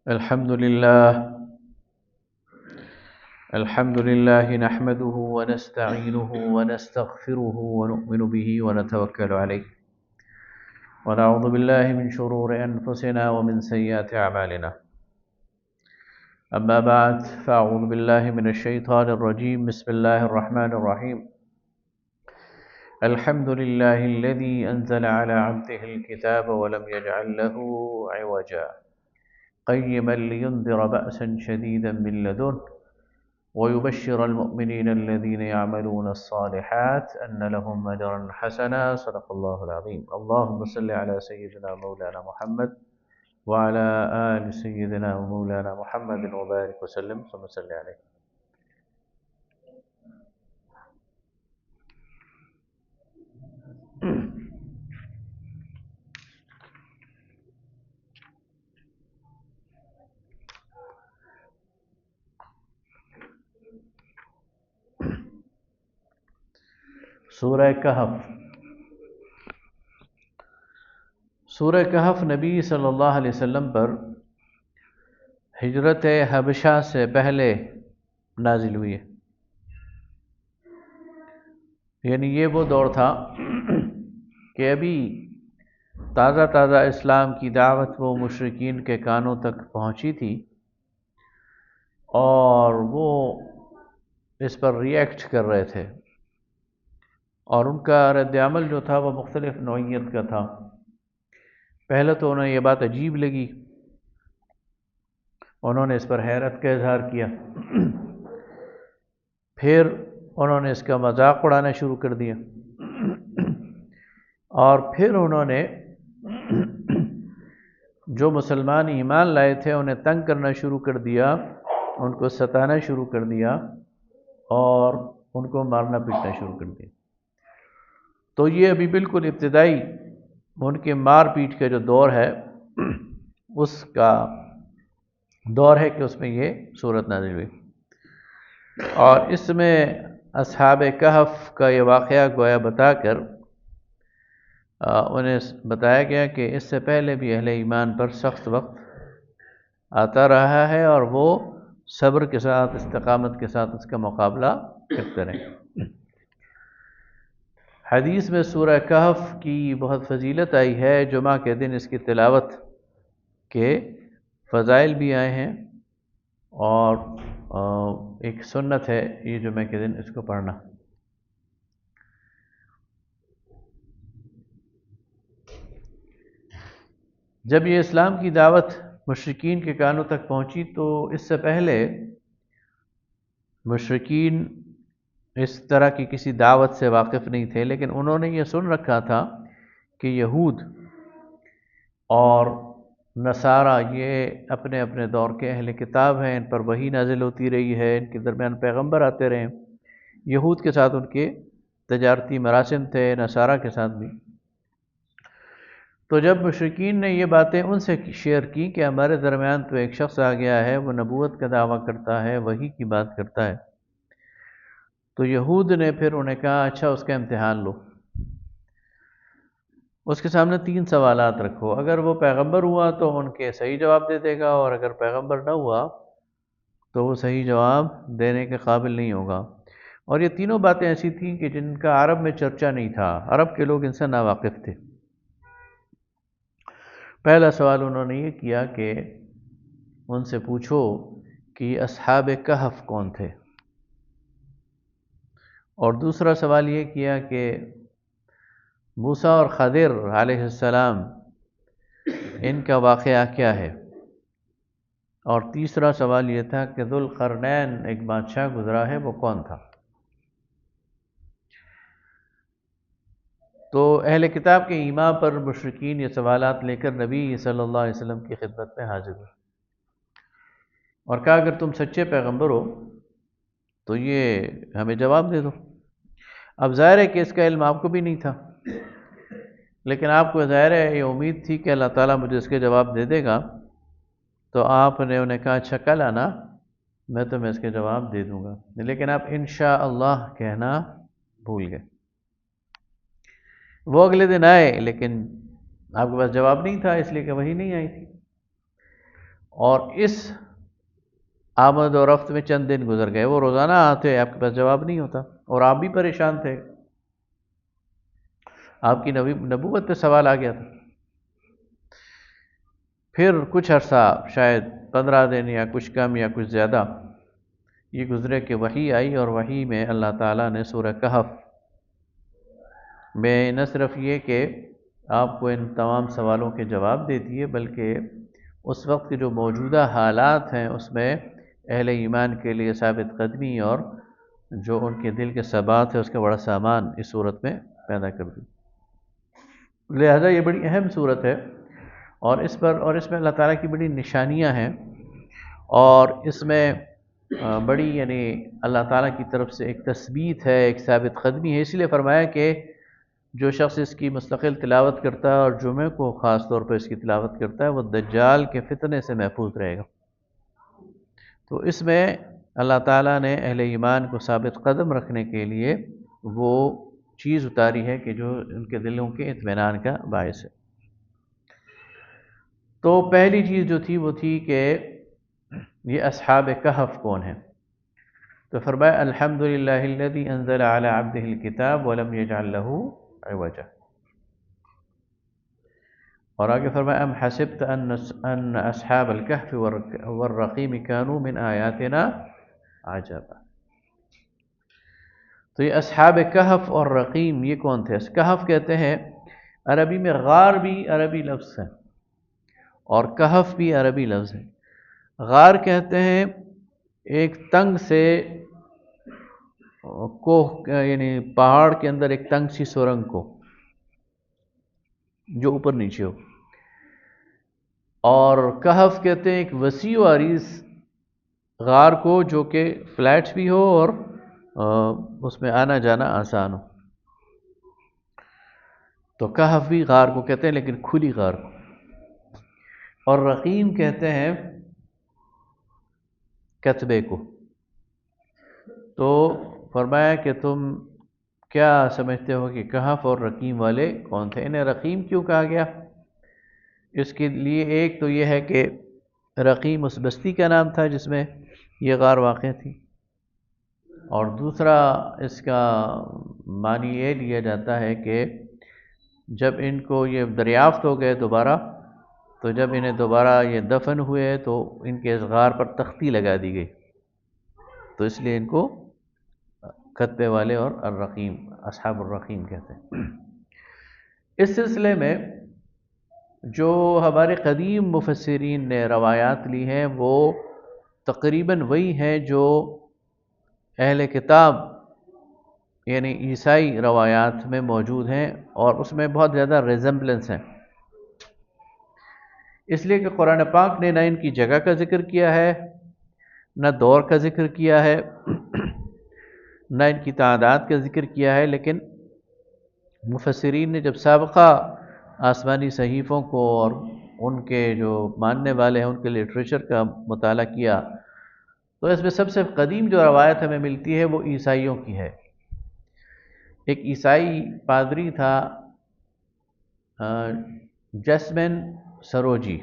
الحمد لله نحمده ونستعينه ونستغفره ونؤمن به ونتوكل عليه ونعوذ بالله من شرور أنفسنا ومن سيئات أعمالنا. أما بعد فأعوذ بالله من الشيطان الرجيم. بسم الله الرحمن الرحيم. الحمد لله الذي أنزل على عبده الكتاب ولم يجعل له عوجا قيما لينذر بأسا شديدا من لدنه ويبشر المؤمنين الذين يعملون الصالحات أن لهم أجرا حسنا. صدق الله العظيم. اللهم صل على سيدنا مولانا محمد وعلى آل سيدنا ومولانا محمد وبارك وسلم. ثم صل عليه. سورہ کہف. سورہ کہف نبی صلی اللہ علیہ وسلم پر ہجرت حبشہ سے پہلے نازل ہوئی ہے. یعنی یہ وہ دور تھا کہ ابھی تازہ تازہ اسلام کی دعوت وہ مشرکین کے کانوں تک پہنچی تھی اور وہ اس پر ریئیکٹ کر رہے تھے، اور ان کا رد عمل جو تھا وہ مختلف نوعیت کا تھا. پہلے تو انہیں یہ بات عجیب لگی، انہوں نے اس پر حیرت کا اظہار کیا. پھر انہوں نے اس کا مذاق اڑانا شروع کر دیا، اور پھر انہوں نے جو مسلمان ایمان لائے تھے انہیں تنگ کرنا شروع کر دیا، ان کو ستانا شروع کر دیا اور ان کو مارنا پیٹنا شروع کر دیا. تو یہ ابھی بالکل ابتدائی ان کے مار پیٹ کا جو دور ہے اس کا دور ہے کہ اس میں یہ صورت نازل ہوئی. اور اس میں اصحاب کہف کا یہ واقعہ گویا بتا کر انہیں بتایا گیا کہ اس سے پہلے بھی اہل ایمان پر سخت وقت آتا رہا ہے اور وہ صبر کے ساتھ استقامت کے ساتھ اس کا مقابلہ کرتے رہے. حدیث میں سورہ کہف کی بہت فضیلت آئی ہے. جمعہ کے دن اس کی تلاوت کے فضائل بھی آئے ہیں، اور ایک سنت ہے یہ جمعہ کے دن اس کو پڑھنا. جب یہ اسلام کی دعوت مشرکین کے کانوں تک پہنچی تو اس سے پہلے مشرکین اس طرح کی کسی دعوت سے واقف نہیں تھے، لیکن انہوں نے یہ سن رکھا تھا کہ یہود اور نصارہ یہ اپنے اپنے دور کے اہل کتاب ہیں، ان پر وحی نازل ہوتی رہی ہے، ان کے درمیان پیغمبر آتے رہے. یہود کے ساتھ ان کے تجارتی مراسم تھے، نصارہ کے ساتھ بھی. تو جب مشرکین نے یہ باتیں ان سے شیئر کی کہ ہمارے درمیان تو ایک شخص آ گیا ہے، وہ نبوت کا دعویٰ کرتا ہے، وحی کی بات کرتا ہے، تو یہود نے پھر انہیں کہا اچھا اس کا امتحان لو. اس کے سامنے 3 سوالات رکھو، اگر وہ پیغمبر ہوا تو ان کے صحیح جواب دے دے گا، اور اگر پیغمبر نہ ہوا تو وہ صحیح جواب دینے کے قابل نہیں ہوگا. اور یہ تینوں باتیں ایسی تھیں کہ جن کا عرب میں چرچا نہیں تھا، عرب کے لوگ ان سے ناواقف تھے. پہلا سوال انہوں نے یہ کیا کہ ان سے پوچھو کہ اصحاب کہف کون تھے، اور دوسرا سوال یہ کیا کہ موسیٰ اور خضر علیہ السلام ان کا واقعہ کیا ہے، اور تیسرا سوال یہ تھا کہ ذوالقرنین ایک بادشاہ گزرا ہے وہ کون تھا. تو اہل کتاب کے ایمان پر مشرکین یہ سوالات لے کر نبی صلی اللہ علیہ وسلم کی خدمت میں حاضر ہوئے اور کہا اگر تم سچے پیغمبر ہو تو یہ ہمیں جواب دے دو. اب ظاہر ہے کہ اس کا علم آپ کو بھی نہیں تھا، لیکن آپ کو ظاہر ہے یہ امید تھی کہ اللہ تعالیٰ مجھے اس کے جواب دے دے گا. تو آپ نے انہیں کہا اچھا کل آنا، میں تمہیں اس کے جواب دے دوں گا. لیکن آپ انشاءاللہ کہنا بھول گئے. وہ اگلے دن آئے لیکن آپ کے پاس جواب نہیں تھا، اس لیے کہ وہی نہیں آئی تھی. اور اس آمد و رفت میں چند دن گزر گئے، وہ روزانہ آتے، آپ کے پاس جواب نہیں ہوتا، اور آپ بھی پریشان تھے، آپ کی نبوت پہ سوال آ گیا تھا۔ پھر کچھ عرصہ، شاید 15 دن یا کچھ کم یا کچھ زیادہ، یہ گزرے کہ وحی آئی، اور وحی میں اللہ تعالیٰ نے سورہ کہف میں نہ صرف یہ کہ آپ کو ان تمام سوالوں کے جواب دے دیے، بلکہ اس وقت کے جو موجودہ حالات ہیں اس میں اہل ایمان کے لیے ثابت قدمی اور جو ان کے دل کے ثبات ہے اس کا بڑا سامان اس صورت میں پیدا کر دی۔ لہذا یہ بڑی اہم صورت ہے، اور اس میں اللہ تعالیٰ کی بڑی نشانیاں ہیں، اور اس میں بڑی یعنی اللہ تعالیٰ کی طرف سے ایک تثبیت ہے، ایک ثابت قدمی ہے۔ اس لیے فرمایا کہ جو شخص اس کی مستقل تلاوت کرتا ہے اور جمعے کو خاص طور پر اس کی تلاوت کرتا ہے، وہ دجال کے فتنے سے محفوظ رہے گا۔ تو اس میں اللہ تعالیٰ نے اہل ایمان کو ثابت قدم رکھنے کے لیے وہ چیز اتاری ہے کہ جو ان کے دلوں کے اطمینان کا باعث ہے۔ تو پہلی چیز جو تھی وہ تھی کہ یہ اصحاب کہف کون ہیں؟ تو فرمایا الحمدللہ الذی انزل علی عبدہ الکتاب ولم یجعل لہ عوجا، اور آگے فرمایا ام حسبت ان اصحاب الکہف والرقیم کانوا من آیاتنا عجبا۔ تو یہ اصحاب کہف اور رقیم یہ کون تھے؟ کہف کہتے ہیں، عربی میں غار بھی عربی لفظ ہے اور کہف بھی عربی لفظ ہے۔ غار کہتے ہیں ایک تنگ سے کوہ، یعنی پہاڑ کے اندر ایک تنگ سی سرنگ کو جو اوپر نیچے ہو، اور کہف کہتے ہیں ایک وسیع و عریض غار کو جو کہ فلیٹ بھی ہو اور اس میں آنا جانا آسان ہو۔ تو کہف بھی غار کو کہتے ہیں لیکن کھلی غار کو، اور رقیم کہتے ہیں کتبے کو۔ تو فرمایا کہ تم کیا سمجھتے ہو کہ کہف اور رقیم والے کون تھے؟ انہیں رقیم کیوں کہا گیا؟ اس کے لیے ایک تو یہ ہے کہ رقیم اس بستی کا نام تھا جس میں یہ غار واقع تھی، اور دوسرا اس کا معنی یہ لیا جاتا ہے کہ جب ان کو یہ دریافت ہو گئے دوبارہ، تو جب انہیں دوبارہ یہ دفن ہوئے تو ان کے اس غار پر تختی لگا دی گئی، تو اس لیے ان کو کتبے والے اور الرقیم، اصحاب الرقیم کہتے ہیں۔ اس سلسلے میں جو ہمارے قدیم مفسرین نے روایات لی ہیں وہ تقریباً وہی ہیں جو اہل کتاب یعنی عیسائی روایات میں موجود ہیں، اور اس میں بہت زیادہ ریزمبلنس ہیں، اس لیے کہ قرآن پاک نے نہ ان کی جگہ کا ذکر کیا ہے، نہ دور کا ذکر کیا ہے، نہ ان کی تعداد کا ذکر کیا ہے، لیکن مفسرین نے جب سابقہ آسمانی صحیفوں کو اور ان کے جو ماننے والے ہیں ان کے لٹریچر کا مطالعہ کیا، تو اس میں سب سے قدیم جو روایت ہمیں ملتی ہے وہ عیسائیوں کی ہے۔ ایک عیسائی پادری تھا جیسمن سروجی،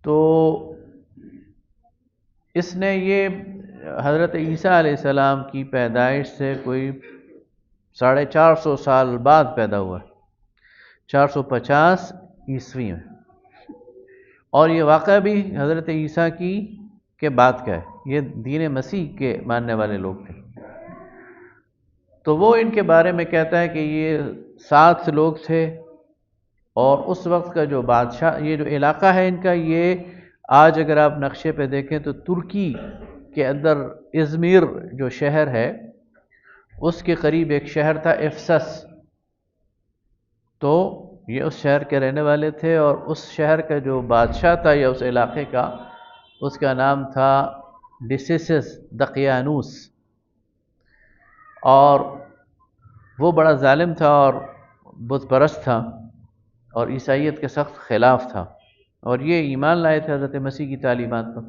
تو اس نے یہ حضرت عیسیٰ علیہ السلام کی پیدائش سے کوئی 450 سال بعد پیدا ہوا، 450 عیسوی میں، اور یہ واقعہ بھی حضرت عیسیٰ کی کے بعد کا ہے، یہ دین مسیح کے ماننے والے لوگ تھے۔ تو وہ ان کے بارے میں کہتا ہے کہ یہ 7 لوگ تھے، اور اس وقت کا جو بادشاہ، یہ جو علاقہ ہے ان کا، یہ آج اگر آپ نقشے پہ دیکھیں تو ترکی کے اندر ازمیر جو شہر ہے اس کے قریب ایک شہر تھا افسس، تو یہ اس شہر کے رہنے والے تھے، اور اس شہر کا جو بادشاہ تھا یا اس علاقے کا، اس کا نام تھا ڈسیسس دقیانوس، اور وہ بڑا ظالم تھا اور بت پرست تھا اور عیسائیت کے سخت خلاف تھا، اور یہ ایمان لائے تھے حضرت مسیح کی تعلیمات پر۔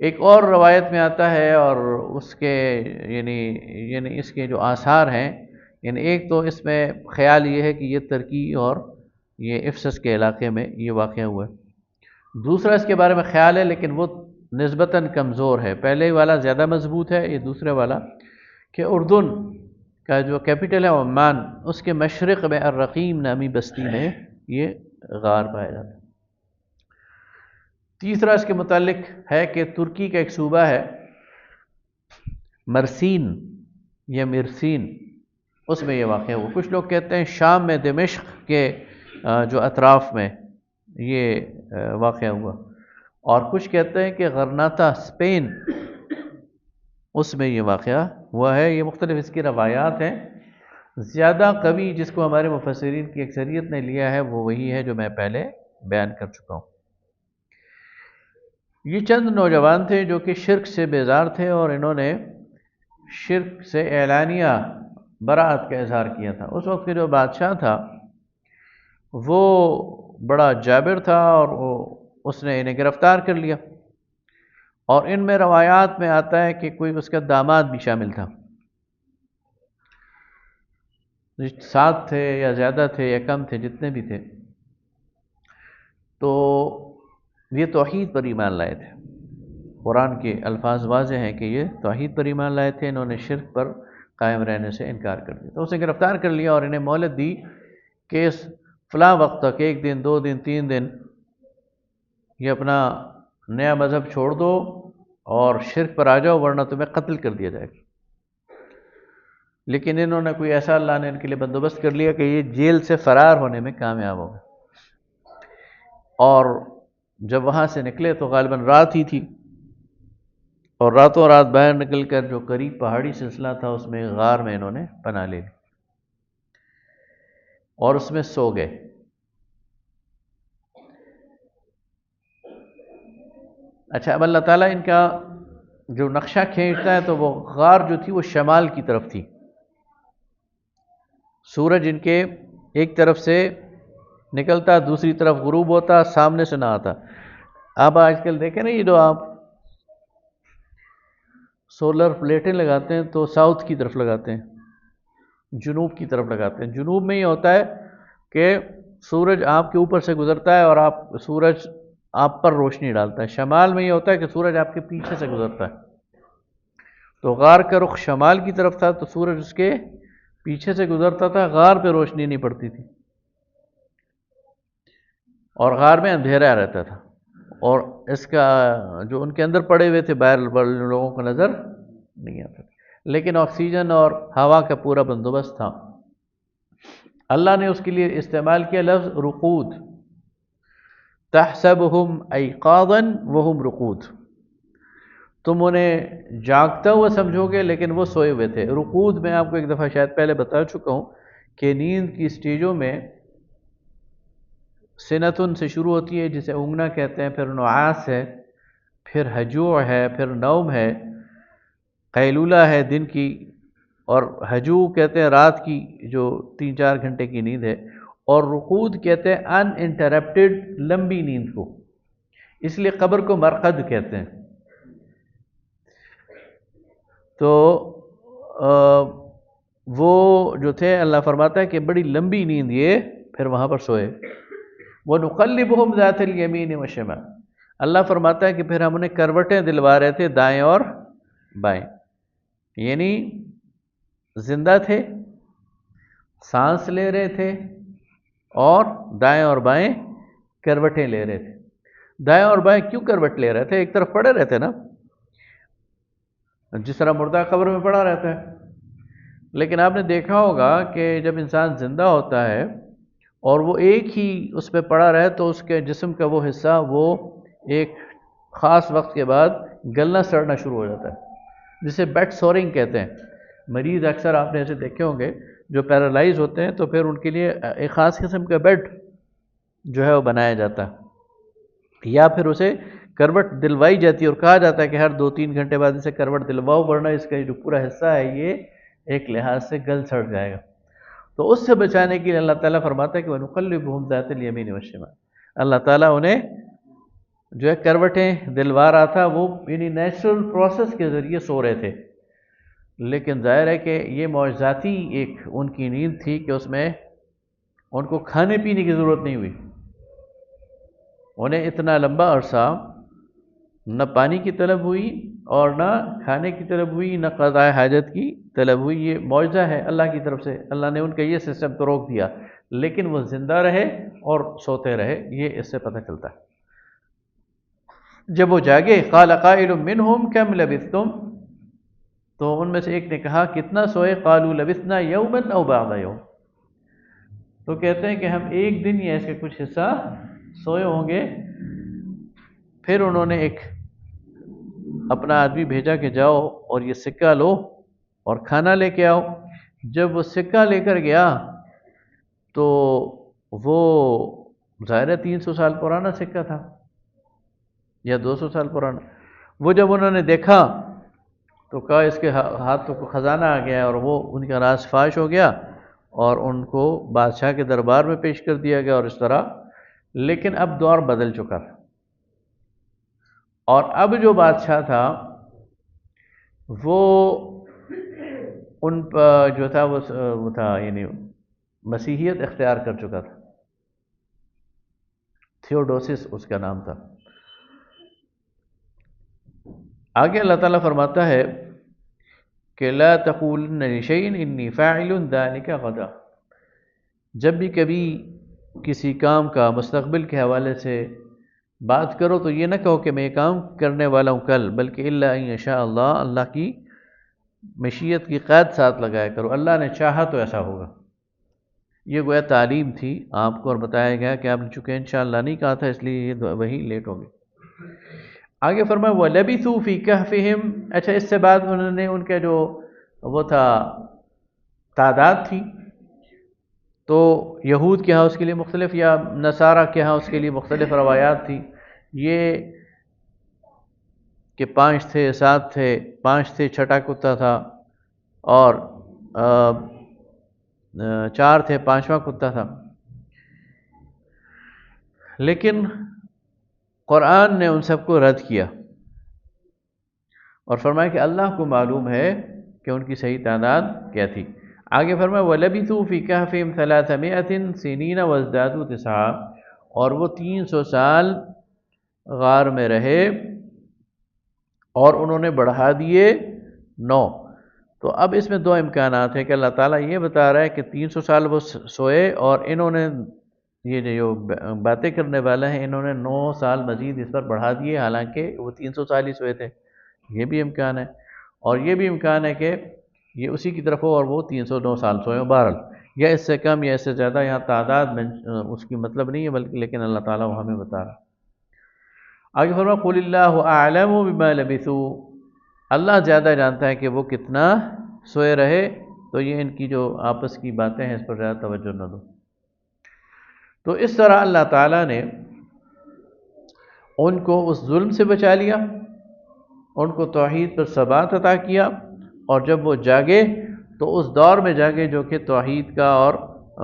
ایک اور روایت میں آتا ہے، اور اس کے یعنی اس کے جو آثار ہیں یعنی ایک تو اس میں خیال یہ ہے کہ یہ ترکی اور یہ افسس کے علاقے میں یہ واقعہ ہوا ہے۔ دوسرا اس کے بارے میں خیال ہے لیکن وہ نسبتاً کمزور ہے، پہلے والا زیادہ مضبوط ہے، یہ دوسرے والا کہ اردن کا جو کیپٹل ہے عمان، اس کے مشرق میں الرقیم نامی بستی میں یہ غار پایا جاتا ہے۔ تیسرا اس کے متعلق ہے کہ ترکی کا ایک صوبہ ہے مرسین یا مرسین، اس میں یہ واقعہ ہوا۔ کچھ لوگ کہتے ہیں شام میں دمشق کے جو اطراف میں یہ واقعہ ہوا، اور کچھ کہتے ہیں کہ غرناطہ اسپین، اس میں یہ واقعہ ہوا ہے۔ یہ مختلف اس کی روایات ہیں، زیادہ قوی جس کو ہمارے مفسرین کی اکثریت نے لیا ہے وہ وہی ہے جو میں پہلے بیان کر چکا ہوں۔ یہ چند نوجوان تھے جو کہ شرک سے بیزار تھے، اور انہوں نے شرک سے اعلانیہ براعت کا اظہار کیا تھا۔ اس وقت کے جو بادشاہ تھا وہ بڑا جابر تھا، اور اس نے انہیں گرفتار کر لیا، اور ان میں روایات میں آتا ہے کہ کوئی اس کا داماد بھی شامل تھا، 7 تھے یا زیادہ تھے یا کم تھے، جتنے بھی تھے، تو یہ توحید پر ایمان لائے تھے۔ قرآن کے الفاظ واضح ہیں کہ یہ توحید پر ایمان لائے تھے، انہوں نے شرک پر قائم رہنے سے انکار کر دیا، تو اسے گرفتار کر لیا اور انہیں مہلت دی کہ اس فلاں وقت تک 1 دن 2 دن 3 دن یہ اپنا نیا مذہب چھوڑ دو اور شرک پر آ جاؤ، ورنہ تمہیں قتل کر دیا جائے گا۔ لیکن انہوں نے کوئی ایسا اللہ نے ان کے لیے بندوبست کر لیا کہ یہ جیل سے فرار ہونے میں کامیاب ہو گئے، اور جب وہاں سے نکلے تو غالباً رات ہی تھی، اور راتوں رات باہر نکل کر جو قریب پہاڑی سلسلہ تھا اس میں غار میں انہوں نے پناہ لے لی اور اس میں سو گئے۔ اچھا، اب اللہ تعالیٰ ان کا جو نقشہ کھینچتا ہے تو وہ غار جو تھی وہ شمال کی طرف تھی، سورج ان کے ایک طرف سے نکلتا دوسری طرف غروب ہوتا، سامنے سے نہ آتا۔ آپ آج کل دیکھیں نا، یہ جو آپ سولر پلیٹیں لگاتے ہیں تو ساؤتھ کی طرف لگاتے ہیں، جنوب کی طرف لگاتے ہیں۔ جنوب میں یہ ہوتا ہے کہ سورج آپ کے اوپر سے گزرتا ہے اور سورج آپ پر روشنی ڈالتا ہے۔ شمال میں یہ ہوتا ہے کہ سورج آپ کے پیچھے سے گزرتا ہے، تو غار کا رخ شمال کی طرف تھا تو سورج اس کے پیچھے سے گزرتا تھا، غار پہ روشنی نہیں پڑتی تھی، اور غار میں اندھیرا رہتا تھا، اور اس کا جو ان کے اندر پڑے ہوئے تھے باہر لوگوں کو نظر نہیں آتا تھا، لیکن آکسیجن اور ہوا کا پورا بندوبست تھا۔ اللہ نے اس کے لیے استعمال کیا لفظ رقود، تحسبهم ایقاظا وهم رقود، تم انہیں جاگتا ہوا سمجھو گے لیکن وہ سوئے ہوئے تھے۔ رقود میں آپ کو ایک دفعہ شاید پہلے بتا چکا ہوں کہ نیند کی سٹیجوں میں سنتن سے شروع ہوتی ہے جسے اونگنا کہتے ہیں، پھر نعاس ہے، پھر ہجوع ہے، پھر نوم ہے، قیلولہ ہے دن کی، اور ہجوع کہتے ہیں رات کی جو 3-4 گھنٹے کی نیند ہے، اور رقود کہتے ہیں ان انٹرپٹڈ لمبی نیند کو، اس لیے قبر کو مرقد کہتے ہیں۔ تو وہ جو تھے اللہ فرماتا ہے کہ بڑی لمبی نیند یہ پھر وہاں پر سوئے۔ وَنُقَلِّبُهُمْ ذَاتَ الْيَمِينِ وَالشِّمَالِ، اللہ فرماتا ہے کہ پھر ہم انہیں کروٹیں دلوا رہے تھے دائیں اور بائیں، یعنی زندہ تھے، سانس لے رہے تھے، اور دائیں اور بائیں کروٹیں لے رہے تھے۔ دائیں اور بائیں کیوں کروٹ لے رہے تھے؟ ایک طرف پڑے رہتے نا، جس طرح مردہ قبر میں پڑا رہتا ہے، لیکن آپ نے دیکھا ہوگا کہ جب انسان زندہ ہوتا ہے اور وہ ایک ہی اس پہ پڑا رہے تو اس کے جسم کا وہ حصہ وہ ایک خاص وقت کے بعد گلنا سڑنا شروع ہو جاتا ہے، جسے بیڈ سورنگ کہتے ہیں۔ مریض اکثر آپ نے ایسے دیکھے ہوں گے جو پیرالائز ہوتے ہیں تو پھر ان کے لیے ایک خاص قسم کا بیڈ جو ہے وہ بنایا جاتا ہے، یا پھر اسے کروٹ دلوائی جاتی ہے، اور کہا جاتا ہے کہ ہر 2-3 گھنٹے بعد اسے کروٹ دلواؤ ورنہ اس کا جو پورا حصہ ہے یہ ایک لحاظ سے گل سڑ جائے گا۔ تو اس سے بچانے کے لیے اللہ تعالیٰ فرماتا ہے کہ وَنُقَلِّبُهُمْ ذَاتَ الْيَمِينِ وَالشِّمَالِ، اللہ تعالیٰ انہیں جو ہے کروٹیں دلوا رہا تھا، وہ یعنی نیچرل پروسیس کے ذریعے سو رہے تھے، لیکن ظاہر ہے کہ یہ معجزاتی ایک ان کی نیند تھی کہ اس میں ان کو کھانے پینے کی ضرورت نہیں ہوئی. انہیں اتنا لمبا عرصہ نہ پانی کی طلب ہوئی اور نہ کھانے کی طلب ہوئی، نہ قضاء حاجت کی طلب ہوئی. یہ معجزہ ہے اللہ کی طرف سے، اللہ نے ان کا یہ سسٹم تو روک دیا، لیکن وہ زندہ رہے اور سوتے رہے. یہ اس سے پتہ چلتا ہے. جب وہ جاگے قال قائل منہم کم لبثتم، تو ان میں سے ایک نے کہا کتنا سوئے؟ قالوا لبثنا یوما او بعض یوم، تو کہتے ہیں کہ ہم ایک دن یا اس کے کچھ حصہ سوئے ہوں گے. پھر انہوں نے ایک اپنا آدمی بھیجا کہ جاؤ اور یہ سکہ لو اور کھانا لے کے آؤ. جب وہ سکہ لے کر گیا تو وہ ظاہر 300 سال پرانا سکہ تھا یا 200 سال پرانا. وہ جب انہوں نے دیکھا تو کہا اس کے ہاتھوں کو خزانہ آ گیا، اور وہ ان کا راز فاش ہو گیا اور ان کو بادشاہ کے دربار میں پیش کر دیا گیا اور اس طرح. لیکن اب دور بدل چکا تھا، اور اب جو بادشاہ تھا وہ ان جو تھا وہ تھا یعنی مسیحیت اختیار کر چکا تھا. تھیوڈوسس اس کا نام تھا. آگے اللہ تعالیٰ فرماتا ہے کہ لا تقولن لشیء انی فاعل ذلک غدا، جب بھی کبھی کسی کام کا مستقبل کے حوالے سے بات کرو تو یہ نہ کہو کہ میں یہ کام کرنے والا ہوں کل، بلکہ الا ان یشاء اللہ، اللہ کی مشیت کی قید ساتھ لگایا کرو، اللہ نے چاہا تو ایسا ہوگا. یہ گویا تعلیم تھی آپ کو، اور بتایا گیا کہ آپ نے چونکہ انشاءاللہ نہیں کہا تھا اس لیے یہ وہی لیٹ ہو گئی. آگے فرمایا وَلَبِثُوا فِي كَهْفِهِمْ، اچھا اس سے بعد انہوں نے ان کا جو وہ تھا تعداد تھی، تو یہود کے ہاں اس کے لیے مختلف یا نصارہ کے ہاں اس کے لیے مختلف روایات تھی. یہ کہ 5 تھے 7 تھے، 5 تھے چھٹا کتا تھا، اور 4 تھے 5واں کتا تھا. لیکن قرآن نے ان سب کو رد کیا اور فرمایا کہ اللہ کو معلوم ہے کہ ان کی صحیح تعداد کیا تھی. آگے فرمایا وَلَبِثُوا فِي كَهْفِهِمْ 300 سِنِينَ وَازْدَادُوا 9، اور وہ 300 سال غار میں رہے اور انہوں نے بڑھا دیے 9. تو اب اس میں دو امکانات ہیں کہ اللہ تعالیٰ یہ بتا رہا ہے کہ 300 سال وہ سوئے اور انہوں نے یہ جو باتیں کرنے والا ہیں انہوں نے 9 سال مزید اس پر بڑھا دیے، حالانکہ وہ 300 سال ہی سوئے تھے. یہ بھی امکان ہے، اور یہ بھی امکان ہے کہ یہ اسی کی طرف ہو اور وہ 309 سال سوئے ہوں. بہرحال یا اس سے کم یا اس سے زیادہ، یہاں تعداد میں اس کی مطلب نہیں ہے، بلکہ لیکن اللہ تعالیٰ وہ ہمیں بتا رہا. آگے فرمایا قُلِ اللَّهُ أَعْلَمُ بِمَا لَبِثُوا، اللہ زیادہ جانتا ہے کہ وہ کتنا سوئے رہے. تو یہ ان کی جو آپس کی باتیں ہیں اس پر زیادہ توجہ نہ دو. تو اس طرح اللہ تعالیٰ نے ان کو اس ظلم سے بچا لیا، ان کو توحید پر ثبات عطا کیا، اور جب وہ جاگے تو اس دور میں جاگے جو کہ توحید کا اور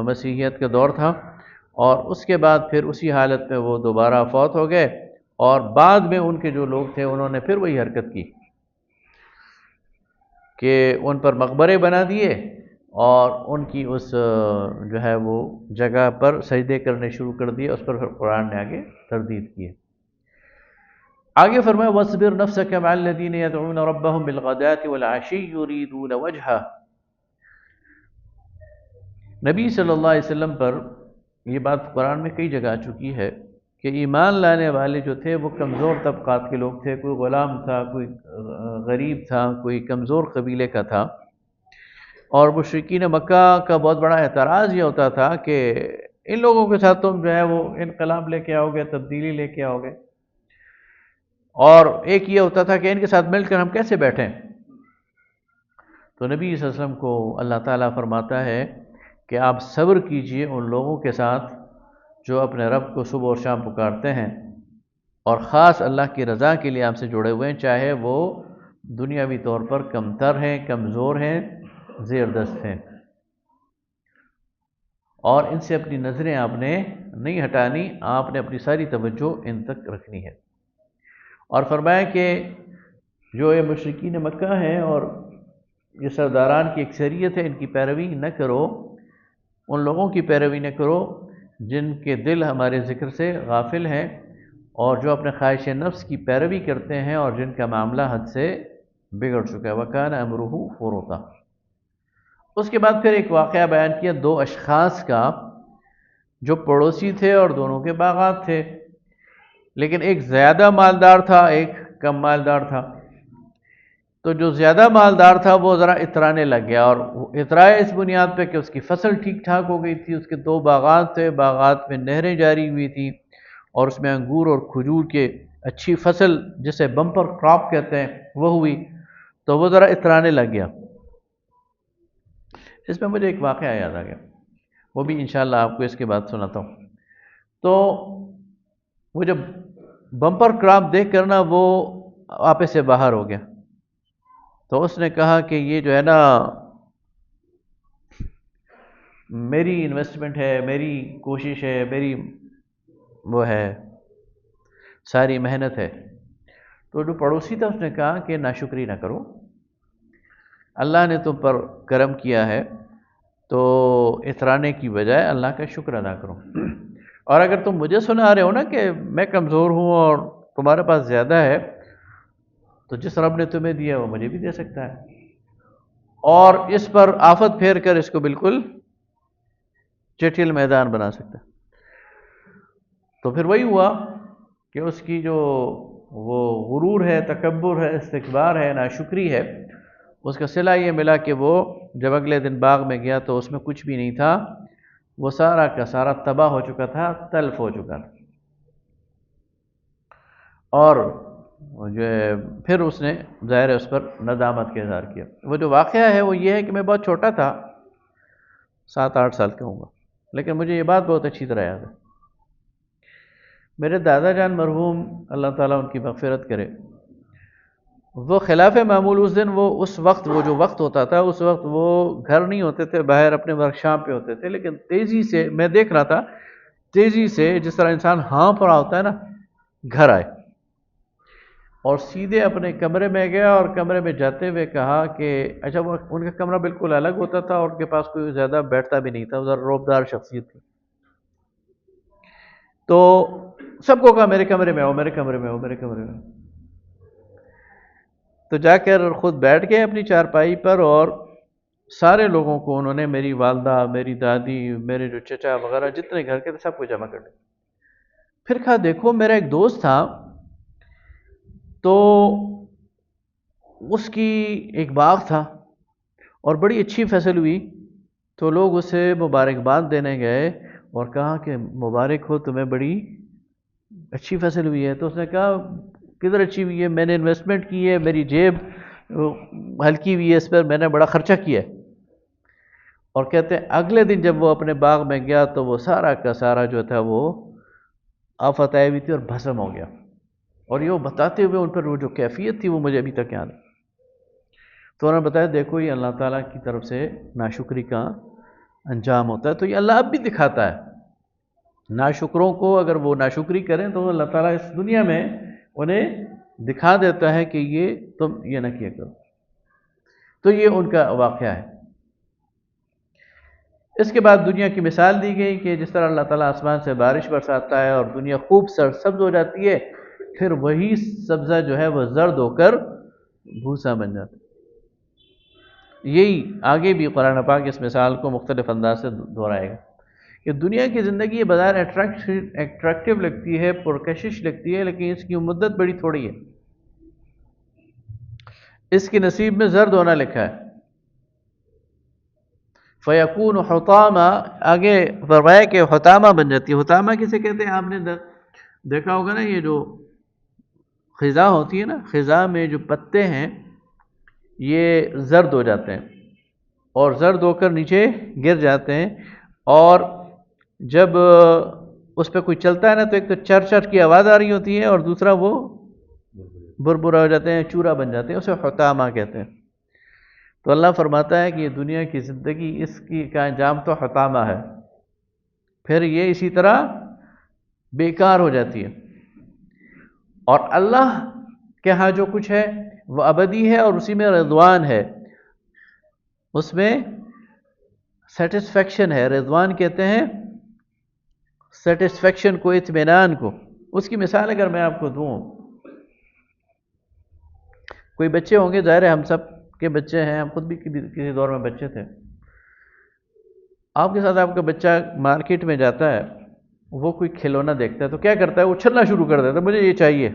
مسیحیت کا دور تھا، اور اس کے بعد پھر اسی حالت میں وہ دوبارہ فوت ہو گئے. اور بعد میں ان کے جو لوگ تھے انہوں نے پھر وہی حرکت کی کہ ان پر مقبرے بنا دیے اور ان کی اس جو ہے وہ جگہ پر سجدے کرنے شروع کر دیے. اس پر قرآن نے آگے تردید کی ہے. آگے فرمایا وَاصْبِرْ نَفْسَكَ مَعَ الَّذِينَ يَدْعُونَ رَبَّهُمْ بِالْغَدَاةِ وَالْعَشِيِّ يُرِيدُونَ وَجْهَهُ. نبی صلی اللہ علیہ وسلم پر یہ بات قرآن میں کئی جگہ آ چکی ہے کہ ایمان لانے والے جو تھے وہ کمزور طبقات کے لوگ تھے. کوئی غلام تھا، کوئی غریب تھا، کوئی کمزور قبیلے کا تھا. اور مشرکین مکہ کا بہت بڑا اعتراض یہ ہوتا تھا کہ ان لوگوں کے ساتھ تم جو ہے وہ انقلاب لے کے آؤ گے، تبدیلی لے کے آؤ گے، اور ایک یہ ہوتا تھا کہ ان کے ساتھ مل کر ہم کیسے بیٹھیں. تو نبی صلی اللہ علیہ وسلم کو اللہ تعالیٰ فرماتا ہے کہ آپ صبر کیجئے ان لوگوں کے ساتھ جو اپنے رب کو صبح اور شام پکارتے ہیں اور خاص اللہ کی رضا کے لیے آپ سے جڑے ہوئے ہیں، چاہے وہ دنیاوی طور پر کمتر ہیں، کمزور ہیں، زیر دست ہیں. اور ان سے اپنی نظریں آپ نے نہیں ہٹانی، آپ نے اپنی ساری توجہ ان تک رکھنی ہے. اور فرمایا کہ جو یہ مشرکین مکہ ہیں اور یہ سرداران کی اکثریت ہے، ان کی پیروی نہ کرو، ان لوگوں کی پیروی نہ کرو جن کے دل ہمارے ذکر سے غافل ہیں اور جو اپنے خواہش نفس کی پیروی کرتے ہیں اور جن کا معاملہ حد سے بگڑ چکا ہے۔ وَكَانَ أَمْرُهُ فُرُطًا۔ اس کے بعد پھر ایک واقعہ بیان کیا دو اشخاص کا جو پڑوسی تھے اور دونوں کے باغات تھے، لیکن ایک زیادہ مالدار تھا، ایک کم مالدار تھا۔ تو جو زیادہ مالدار تھا وہ ذرا اترانے لگ گیا، اور اترائے اس بنیاد پہ کہ اس کی فصل ٹھیک ٹھاک ہو گئی تھی، اس کے دو باغات تھے، باغات میں نہریں جاری ہوئی تھی اور اس میں انگور اور کھجور کے اچھی فصل جسے بمپر کراپ کہتے ہیں وہ ہوئی، تو وہ ذرا اترانے لگ گیا۔ اس میں مجھے ایک واقعہ یاد آ گیا، وہ بھی انشاءاللہ آپ کو اس کے بعد سناتا ہوں۔ تو وہ جب بمپر کراپ دیکھ کر نا وہ آپے سے باہر ہو گیا، تو اس نے کہا کہ یہ جو ہے نا میری انویسٹمنٹ ہے، میری کوشش ہے، میری وہ ہے ساری محنت ہے۔ تو جو پڑوسی تھا اس نے کہا کہ ناشکری نہ کرو، اللہ نے تم پر کرم کیا ہے تو اترانے کی بجائے اللہ کا شکر ادا کرو، اور اگر تم مجھے سنا رہے ہو نا کہ میں کمزور ہوں اور تمہارے پاس زیادہ ہے، تو جس رب نے تمہیں دیا وہ مجھے بھی دے سکتا ہے، اور اس پر آفت پھیر کر اس کو بالکل چٹیل میدان بنا سکتا ہے۔ تو پھر وہی ہوا کہ اس کی جو وہ غرور ہے، تکبر ہے، استکبار ہے، ناشکری ہے، اس کا صلہ یہ ملا کہ وہ جب اگلے دن باغ میں گیا تو اس میں کچھ بھی نہیں تھا، وہ سارا کا سارا تباہ ہو چکا تھا، تلف ہو چکا تھا۔ اور جو پھر اس نے ظاہر ہے اس پر ندامت کا اظہار کیا۔ وہ جو واقعہ ہے وہ یہ ہے کہ میں بہت چھوٹا تھا، 7-8 سال کا ہوں گا، لیکن مجھے یہ بات بہت اچھی طرح یاد ہے۔ میرے دادا جان مرحوم، اللہ تعالیٰ ان کی مغفرت کرے، وہ خلاف معمول اس دن وہ جو وقت ہوتا تھا اس وقت وہ گھر نہیں ہوتے تھے، باہر اپنے ورکشاپ پہ ہوتے تھے، لیکن تیزی سے میں دیکھ رہا تھا، تیزی سے جس طرح انسان ہانپ رہا ہوتا ہے نا، گھر آئے اور سیدھے اپنے کمرے میں گیا، اور کمرے میں جاتے ہوئے کہا کہ اچھا، وہ ان کا کمرہ بالکل الگ ہوتا تھا اور ان کے پاس کوئی زیادہ بیٹھتا بھی نہیں تھا، ادھر روبدار شخصیت تھی۔ تو سب کو کہا میرے کمرے میں آؤ، میرے کمرے میں آؤ، میرے کمرے میں۔ تو جا کر خود بیٹھ گئے اپنی چارپائی پر، اور سارے لوگوں کو انہوں نے، میری والدہ، میری دادی، میرے جو چچا وغیرہ جتنے گھر کے تھے سب کو جمع کر لیا۔ پھر کہا دیکھو میرا ایک دوست تھا، تو اس کی ایک باغ تھا اور بڑی اچھی فصل ہوئی، تو لوگ اسے مبارکباد دینے گئے اور کہا کہ مبارک ہو تمہیں، بڑی اچھی فصل ہوئی ہے۔ تو اس نے کہا کدھر اچھی ہوئی ہے، میں نے انویسٹمنٹ کی ہے، میری جیب ہلکی ہوئی ہے، اس پر میں نے بڑا خرچہ کیا ہے۔ اور کہتے ہیں اگلے دن جب وہ اپنے باغ میں گیا تو وہ سارا کا سارا جو تھا وہ آفت آئی ہوئی تھی اور بھسم ہو گیا، اور یہ بتاتے ہوئے ان پر وہ جو کیفیت تھی وہ مجھے ابھی تک یاد ہے۔ تو انہوں نے بتایا دیکھو یہ اللہ تعالیٰ کی طرف سے ناشکری کا انجام ہوتا ہے، تو یہ اللہ اب بھی دکھاتا ہے ناشکروں کو، اگر وہ ناشکری کریں تو اللہ تعالیٰ اس دنیا میں انہیں دکھا دیتا ہے کہ یہ تم یہ نہ کیا کرو۔ تو یہ ان کا واقعہ ہے۔ اس کے بعد دنیا کی مثال دی گئی کہ جس طرح اللہ تعالیٰ آسمان سے بارش برساتا ہے اور دنیا خوب سرسبز ہو جاتی ہے، پھر وہی سبزہ جو ہے وہ زرد ہو کر بھوسا بن جاتا ہے۔ یہی آگے بھی قرآن پاک اس مثال کو مختلف انداز سے دہرائے گا کہ دنیا کی زندگی بظاہر اٹریکٹیو لگتی ہے، پرکشش لگتی ہے، لیکن اس کی مدت بڑی تھوڑی ہے، اس کی نصیب میں زرد ہونا لکھا ہے۔ فیکون حطاما، آگے فرمایا کہ حطامہ بن جاتی ہے۔ حطامہ کسے کہتے ہیں؟ آپ نے دیکھا ہوگا نا، یہ جو خزاں ہوتی ہے نا، خزاں میں جو پتے ہیں یہ زرد ہو جاتے ہیں اور زرد ہو کر نیچے گر جاتے ہیں، اور جب اس پہ کوئی چلتا ہے نا تو ایک تو چر چر کی آواز آ رہی ہوتی ہے، اور دوسرا وہ بربرا ہو جاتے ہیں، چورا بن جاتے ہیں، اسے حطامہ کہتے ہیں۔ تو اللہ فرماتا ہے کہ یہ دنیا کی زندگی، اس کی کا انجام تو حطامہ ہے، پھر یہ اسی طرح بیکار ہو جاتی ہے، اور اللہ کے ہاں جو کچھ ہے وہ ابدی ہے اور اسی میں رضوان ہے۔ اس میں سیٹسفیکشن ہے، رضوان کہتے ہیں سیٹسفیکشن کو، اطمینان کو۔ اس کی مثال اگر میں آپ کو دوں، کوئی بچے ہوں گے، ظاہر ہے ہم سب کے بچے ہیں، ہم خود بھی کسی دور میں بچے تھے۔ آپ کے ساتھ آپ کا بچہ مارکیٹ میں جاتا ہے، وہ کوئی کھلونا دیکھتا ہے تو کیا کرتا ہے؟ وہ اچھلنا شروع کر دیتا ہے، مجھے یہ چاہیے،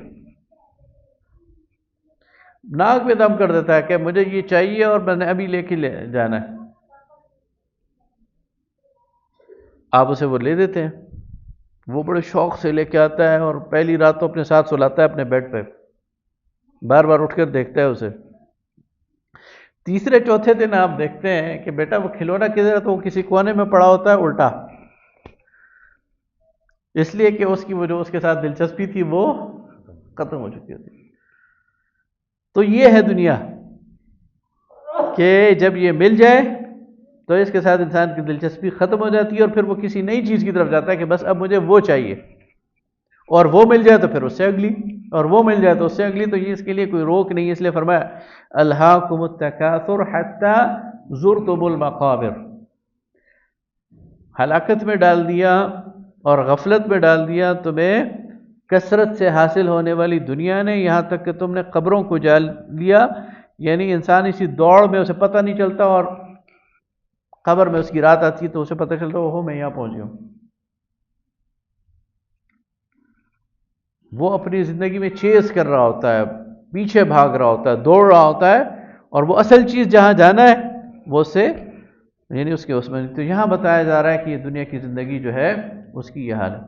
ناک میں دم کر دیتا ہے کہ مجھے یہ چاہیے اور میں نے ابھی لے کے جانا ہے۔ آپ اسے وہ لے دیتے ہیں، وہ بڑے شوق سے لے کے آتا ہے اور پہلی رات تو اپنے ساتھ سلاتا ہے اپنے بیڈ پہ، بار بار اٹھ کر دیکھتا ہے اسے۔ تیسرے چوتھے دن آپ دیکھتے ہیں کہ بیٹا وہ کھلونا کدھر ہے، تو وہ کسی کونے میں پڑا ہوتا ہے الٹا، اس لیے کہ اس کی وہ جو اس کے ساتھ دلچسپی تھی وہ ختم ہو چکی ہوتی۔ تو یہ ہے دنیا کہ جب یہ مل جائے تو اس کے ساتھ انسان کی دلچسپی ختم ہو جاتی ہے، اور پھر وہ کسی نئی چیز کی طرف جاتا ہے کہ بس اب مجھے وہ چاہیے، اور وہ مل جائے تو پھر اس سے اگلی، اور وہ مل جائے تو اس سے اگلی۔ تو یہ اس کے لیے کوئی روک نہیں، اس لیے فرمایا الہاکم التکاثر حتی زرتم المقابر، ہلاکت میں ڈال دیا اور غفلت میں ڈال دیا تمہیں کثرت سے حاصل ہونے والی دنیا نے، یہاں تک کہ تم نے قبروں کو جا لیا۔ یعنی انسان اسی دوڑ میں اسے پتہ نہیں چلتا، اور قبر میں اس کی رات آتی ہے تو اسے پتہ چلتا اوہو میں یہاں پہنچ گیا ہوں۔ وہ اپنی زندگی میں چیز کر رہا ہوتا ہے، پیچھے بھاگ رہا ہوتا ہے، دوڑ رہا ہوتا ہے، اور وہ اصل چیز جہاں جانا ہے وہ سے یعنی اس کے اس میں۔ تو یہاں بتایا جا رہا ہے کہ یہ دنیا کی زندگی جو ہے اس کی یہ حال ہے۔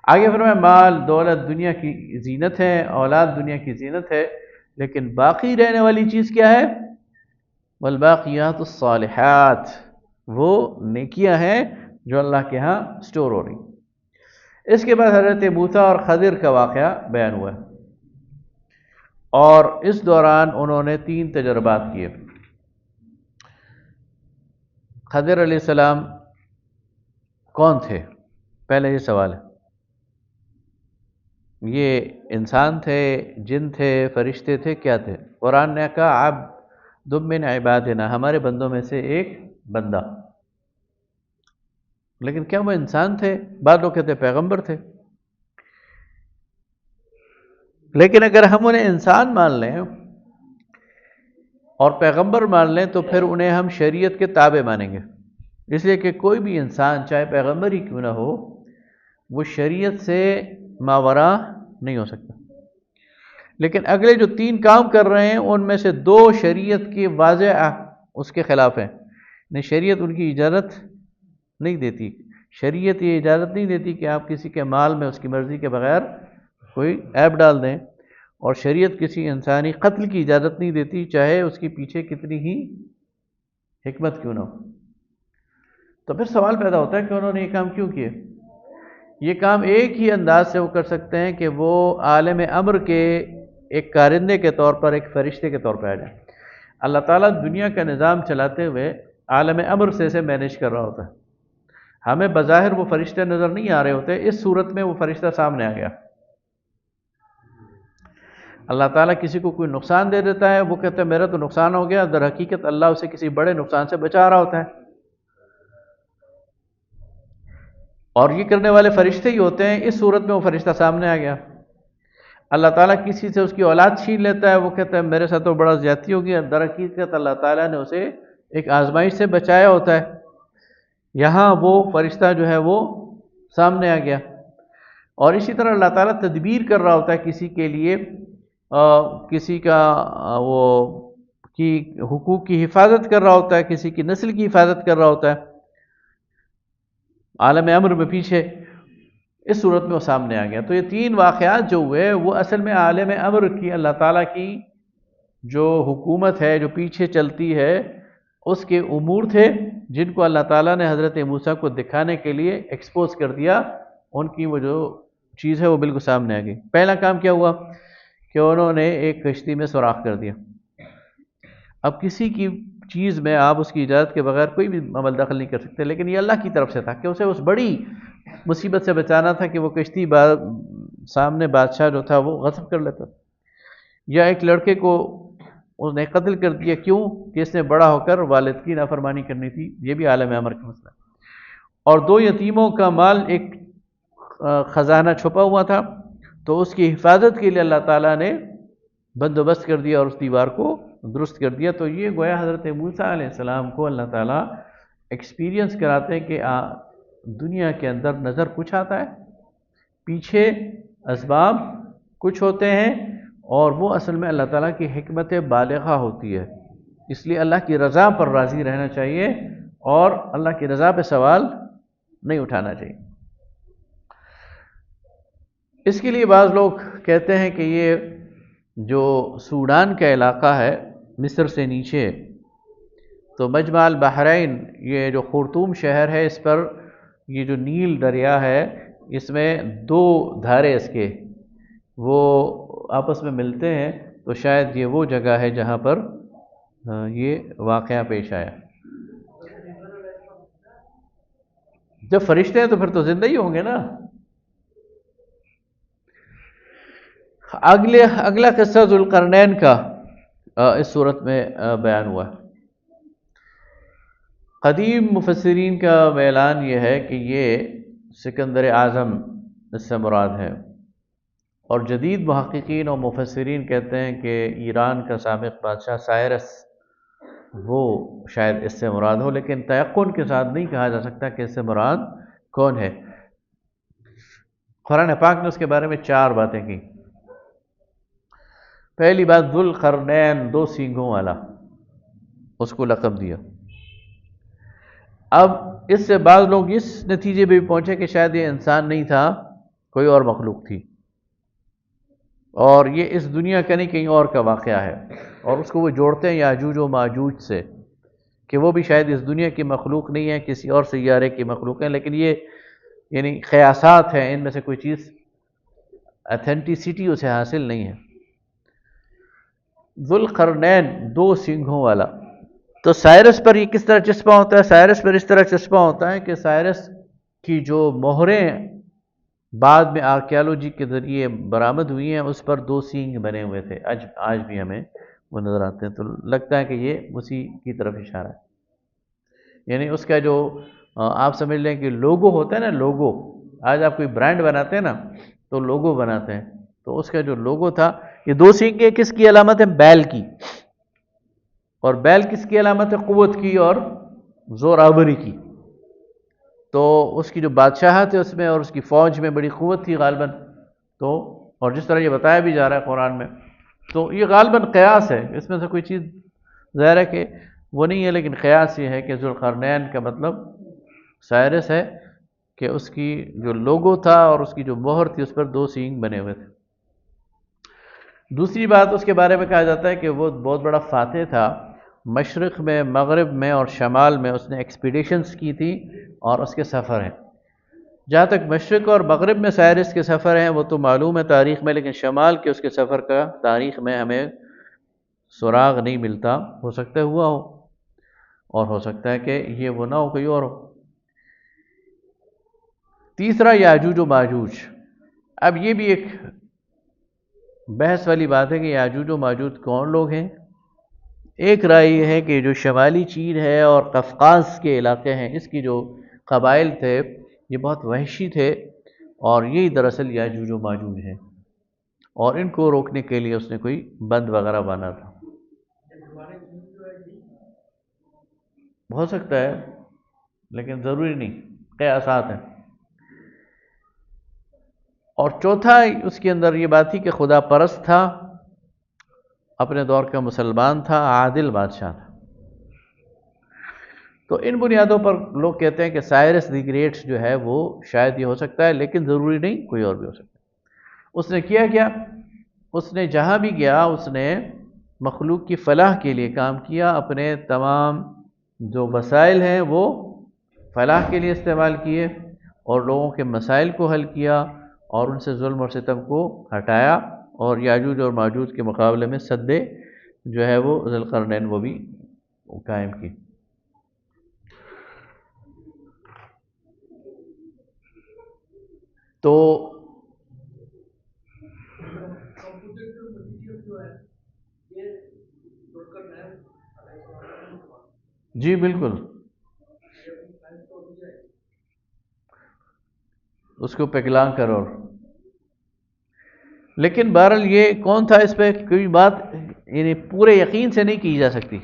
آگے فرمایا مال دولت دنیا کی زینت ہے، اولاد دنیا کی زینت ہے، لیکن باقی رہنے والی چیز کیا ہے؟ والباقیات الصالحات، وہ نیکیاں ہیں جو اللہ کے ہاں سٹور ہو رہی۔ اس کے بعد حضرت موسیٰ اور خضر کا واقعہ بیان ہوا ہے، اور اس دوران انہوں نے 3 تجربات کیے۔ خضر علیہ السلام کون تھے؟ پہلے یہ سوال ہے۔ یہ انسان تھے، جن تھے، فرشتے تھے، کیا تھے؟ قرآن نے کہا عبد من عبادنا، ہمارے بندوں میں سے ایک بندہ۔ لیکن کیا وہ انسان تھے؟ بعض لوگ کہتے پیغمبر تھے۔ لیکن اگر ہم انہیں انسان مان لیں اور پیغمبر مان لیں تو پھر انہیں ہم شریعت کے تابع مانیں گے، اس لیے کہ کوئی بھی انسان چاہے پیغمبر ہی کیوں نہ ہو، وہ شریعت سے ماورا نہیں ہو سکتا۔ لیکن اگلے جو 3 کام کر رہے ہیں ان میں سے 2 شریعت کی واضح اس کے خلاف ہیں، نہیں شریعت ان کی اجازت نہیں دیتی، شریعت یہ اجازت نہیں دیتی کہ آپ کسی کے مال میں اس کی مرضی کے بغیر کوئی عیب ڈال دیں، اور شریعت کسی انسانی قتل کی اجازت نہیں دیتی چاہے اس کے پیچھے کتنی ہی حکمت کیوں نہ ہو۔ تو پھر سوال پیدا ہوتا ہے کہ انہوں نے یہ کام کیوں کیے؟ یہ کام ایک ہی انداز سے وہ کر سکتے ہیں کہ وہ عالم امر کے ایک کارندے کے طور پر، ایک فرشتے کے طور پر آ جائیں۔ اللہ تعالیٰ دنیا کا نظام چلاتے ہوئے عالم امر سے اسے مینیج کر رہا ہوتا ہے۔ ہمیں بظاہر وہ فرشتے نظر نہیں آ رہے ہوتے، اس صورت میں وہ فرشتہ سامنے آ گیا۔ اللہ تعالیٰ کسی کو کوئی نقصان دے دیتا ہے، وہ کہتا ہے میرا تو نقصان ہو گیا، در حقیقت اللہ اسے کسی بڑے نقصان سے بچا رہا ہوتا ہے، اور یہ کرنے والے فرشتے ہی ہوتے ہیں۔ اس صورت میں وہ فرشتہ سامنے آ گیا۔ اللہ تعالیٰ کسی سے اس کی اولاد چھین لیتا ہے، وہ کہتا ہے میرے ساتھ تو بڑا زیادتی ہوگی، در حقیقت اللہ تعالیٰ نے اسے ایک آزمائش سے بچایا ہوتا ہے۔ یہاں وہ فرشتہ جو ہے وہ سامنے آ گیا، اور اسی طرح اللہ تعالیٰ تدبیر کر رہا ہوتا ہے کسی کے لیے، کسی کا وہ کی حقوق کی حفاظت کر رہا ہوتا ہے، کسی کی نسل کی حفاظت کر رہا ہوتا ہے عالم امر میں پیچھے۔ اس صورت میں وہ سامنے آ گیا۔ تو یہ 3 واقعات جو ہوئے وہ اصل میں عالم امر کی، اللہ تعالیٰ کی جو حکومت ہے جو پیچھے چلتی ہے اس کے امور تھے، جن کو اللہ تعالیٰ نے حضرت موسیٰ کو دکھانے کے لیے ایکسپوز کر دیا۔ ان کی وہ جو چیز ہے وہ بالکل سامنے آ گئی۔ پہلا کام کیا ہوا کہ انہوں نے ایک کشتی میں سوراخ کر دیا۔ اب کسی کی چیز میں آپ اس کی اجازت کے بغیر کوئی بھی عمل دخل نہیں کر سکتے، لیکن یہ اللہ کی طرف سے تھا کہ اسے اس بڑی مصیبت سے بچانا تھا کہ وہ کشتی سامنے بادشاہ جو تھا وہ غصب کر لیتا، یا ایک لڑکے کو اس نے قتل کر دیا، کیوں کہ اس نے بڑا ہو کر والد کی نافرمانی کرنی تھی، یہ بھی عالم امر کا مسئلہ ہے۔ اور دو یتیموں کا مال ایک خزانہ چھپا ہوا تھا، تو اس کی حفاظت کے لیے اللہ تعالیٰ نے بندوبست کر دیا اور اس دیوار کو درست کر دیا۔ تو یہ گویا حضرت موسیٰ علیہ السلام کو اللہ تعالیٰ ایکسپیرینس کراتے ہیں کہ دنیا کے اندر نظر کچھ آتا ہے، پیچھے اسباب کچھ ہوتے ہیں، اور وہ اصل میں اللہ تعالیٰ کی حکمت بالغہ ہوتی ہے۔ اس لیے اللہ کی رضا پر راضی رہنا چاہیے اور اللہ کی رضا پہ سوال نہیں اٹھانا چاہیے۔ اس کے لیے بعض لوگ کہتے ہیں کہ یہ جو سوڈان کا علاقہ ہے مصر سے نیچے، تو مجمع البحرین، یہ جو خرطوم شہر ہے، اس پر یہ جو نیل دریا ہے، اس میں دو دھارے اس کے وہ آپس میں ملتے ہیں، تو شاید یہ وہ جگہ ہے جہاں پر یہ واقعہ پیش آیا۔ جب فرشتے ہیں تو پھر تو زندہ ہی ہوں گے نا۔ اگلا قصہ ذوالقرنین کا اس صورت میں بیان ہوا۔ قدیم مفسرین کا اعلان یہ ہے کہ یہ سکندر اعظم اس سے مراد ہے، اور جدید محققین اور مفسرین کہتے ہیں کہ ایران کا سابق بادشاہ سائرس وہ شاید اس سے مراد ہو، لیکن تیقن کے ساتھ نہیں کہا جا سکتا کہ اس سے مراد کون ہے۔ قرآن پاک نے اس کے بارے میں 4 باتیں کی۔ پہلی بات، ذوالقرنین، 2 سینگوں والا، اس کو لقب دیا۔ اب اس سے بعض لوگ اس نتیجے پہ بھی پہنچے کہ شاید یہ انسان نہیں تھا، کوئی اور مخلوق تھی، اور یہ اس دنیا کا نہیں کہیں اور کا واقعہ ہے، اور اس کو وہ جوڑتے ہیں یاجوج و ماجوج سے کہ وہ بھی شاید اس دنیا کی مخلوق نہیں ہے، کسی اور سیارے کی مخلوق ہے، لیکن یہ یعنی قیاسات ہیں، ان میں سے کوئی چیز اتھینٹیسٹی اسے حاصل نہیں ہے۔ ذوالقرنین، 2 سینگوں والا۔ تو سائرس پر یہ کس طرح چسپاں ہوتا ہے؟ سائرس پر اس طرح چسپاں ہوتا ہے کہ سائرس کی جو مہریں بعد میں آرکیالوجی کے ذریعے برآمد ہوئی ہیں، اس پر 2 سینگ بنے ہوئے تھے، آج بھی ہمیں وہ نظر آتے ہیں، تو لگتا ہے کہ یہ اسی کی طرف اشارہ ہے۔ یعنی اس کا جو آپ سمجھ لیں کہ لوگو ہوتا ہے نا، لوگو، آج آپ کوئی برانڈ بناتے ہیں نا تو لوگو بناتے ہیں، تو اس کا جو لوگو تھا، یہ 2 سینگیں کس کی علامت ہے؟ بیل کی، اور بیل کس کی علامت ہے؟ قوت کی اور زور آوری کی۔ تو اس کی جو بادشاہت ہے اس میں اور اس کی فوج میں بڑی قوت تھی غالباً، تو اور جس طرح یہ بتایا بھی جا رہا ہے قرآن میں، تو یہ غالباً قیاس ہے، اس میں سے کوئی چیز ظاہر ہے کہ وہ نہیں ہے، لیکن قیاس یہ ہے کہ ذوالقرنین کا مطلب سائرس ہے، کہ اس کی جو لوگو تھا اور اس کی جو مہر تھی اس پر 2 سینگ بنے ہوئے تھے۔ دوسری بات اس کے بارے میں کہا جاتا ہے کہ وہ بہت بڑا فاتح تھا، مشرق میں، مغرب میں اور شمال میں اس نے ایکسپیڈیشنز کی تھی اور اس کے سفر ہیں۔ جہاں تک مشرق اور مغرب میں سائرس کے سفر ہیں وہ تو معلوم ہے تاریخ میں، لیکن شمال کے اس کے سفر کا تاریخ میں ہمیں سراغ نہیں ملتا، ہو سکتا ہے ہوا ہو اور ہو سکتا ہے کہ یہ وہ نہ ہو، کوئی اور ہو۔ تیسرا، یاجوج و ماجوج۔ اب یہ بھی ایک بحث والی بات ہے کہ یاجوج و ماجوج کون لوگ ہیں۔ ایک رائے یہ ہے کہ جو شمالی چین ہے اور قفقاز کے علاقے ہیں، اس کی جو قبائل تھے یہ بہت وحشی تھے، اور یہی دراصل یاجوج و ماجوج ہیں، اور ان کو روکنے کے لیے اس نے کوئی بند وغیرہ بانا تھا۔ ہو سکتا ہے لیکن ضروری نہیں، قیاسات ہیں۔ اور چوتھا اس کے اندر یہ بات تھی کہ خدا پرست تھا، اپنے دور کا مسلمان تھا، عادل بادشاہ تھا۔ تو ان بنیادوں پر لوگ کہتے ہیں کہ سائرس دی گریٹ جو ہے وہ شاید یہ ہو سکتا ہے، لیکن ضروری نہیں، کوئی اور بھی ہو سکتا ہے۔ اس نے کیا اس نے جہاں بھی گیا اس نے مخلوق کی فلاح کے لیے کام کیا، اپنے تمام جو وسائل ہیں وہ فلاح کے لیے استعمال کیے، اور لوگوں کے مسائل کو حل کیا، اور ان سے ظلم اور ستم کو ہٹایا، اور یاجوج اور ماجوج کے مقابلے میں سدیں جو ہے وہ ذوالقرنین وہ بھی قائم کی۔ تو جی بالکل، اس کو پگلا کر، اور لیکن بہرحال یہ کون تھا، اس پہ کوئی بات یعنی پورے یقین سے نہیں کی جا سکتی۔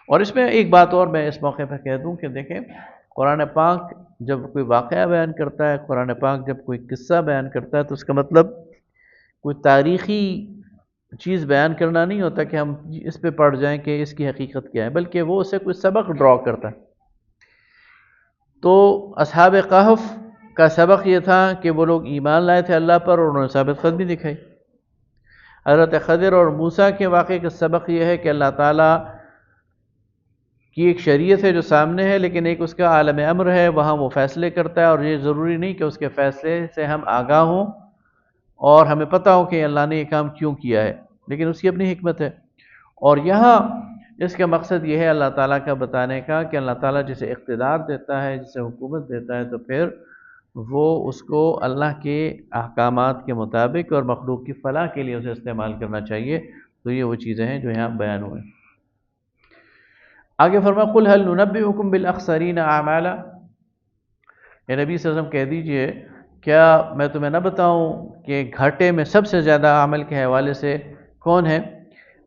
اور اس میں ایک بات اور میں اس موقع پہ کہہ دوں کہ دیکھیں، قرآن پاک جب کوئی واقعہ بیان کرتا ہے، قرآن پاک جب کوئی قصہ بیان کرتا ہے، تو اس کا مطلب کوئی تاریخی چیز بیان کرنا نہیں ہوتا کہ ہم اس پہ پڑھ جائیں کہ اس کی حقیقت کیا ہے، بلکہ وہ اسے کوئی سبق ڈرا کرتا ہے۔ تو اصحاب کہف کا سبق یہ تھا کہ وہ لوگ ایمان لائے تھے اللہ پر، اور انہوں نے ثابت قدمی دکھائی۔ حضرت خضر اور موسیٰ کے واقعے کا سبق یہ ہے کہ اللہ تعالیٰ کی ایک شریعت ہے جو سامنے ہے، لیکن ایک اس کا عالم امر ہے، وہاں وہ فیصلے کرتا ہے، اور یہ ضروری نہیں کہ اس کے فیصلے سے ہم آگاہ ہوں اور ہمیں پتہ ہو کہ اللہ نے یہ کام کیوں کیا ہے، لیکن اس کی اپنی حکمت ہے۔ اور یہاں اس کا مقصد یہ ہے اللہ تعالیٰ کا بتانے کا کہ اللہ تعالیٰ جسے اقتدار دیتا ہے، جسے حکومت دیتا ہے، تو پھر وہ اس کو اللہ کے احکامات کے مطابق اور مخلوق کی فلاح کے لیے اسے استعمال کرنا چاہیے۔ تو یہ وہ چیزیں ہیں جو یہاں بیان ہوئے۔ آگے فرمایا قُلْ هَلْ نُنَبِّئُكُمْ بِالْأَخْسَرِينَ أَعْمَالًا، اے نبی صلی اللہ علیہ وسلم کہہ دیجئے کیا میں تمہیں نہ بتاؤں کہ گھاٹے میں سب سے زیادہ عمل کے حوالے سے کون ہے؟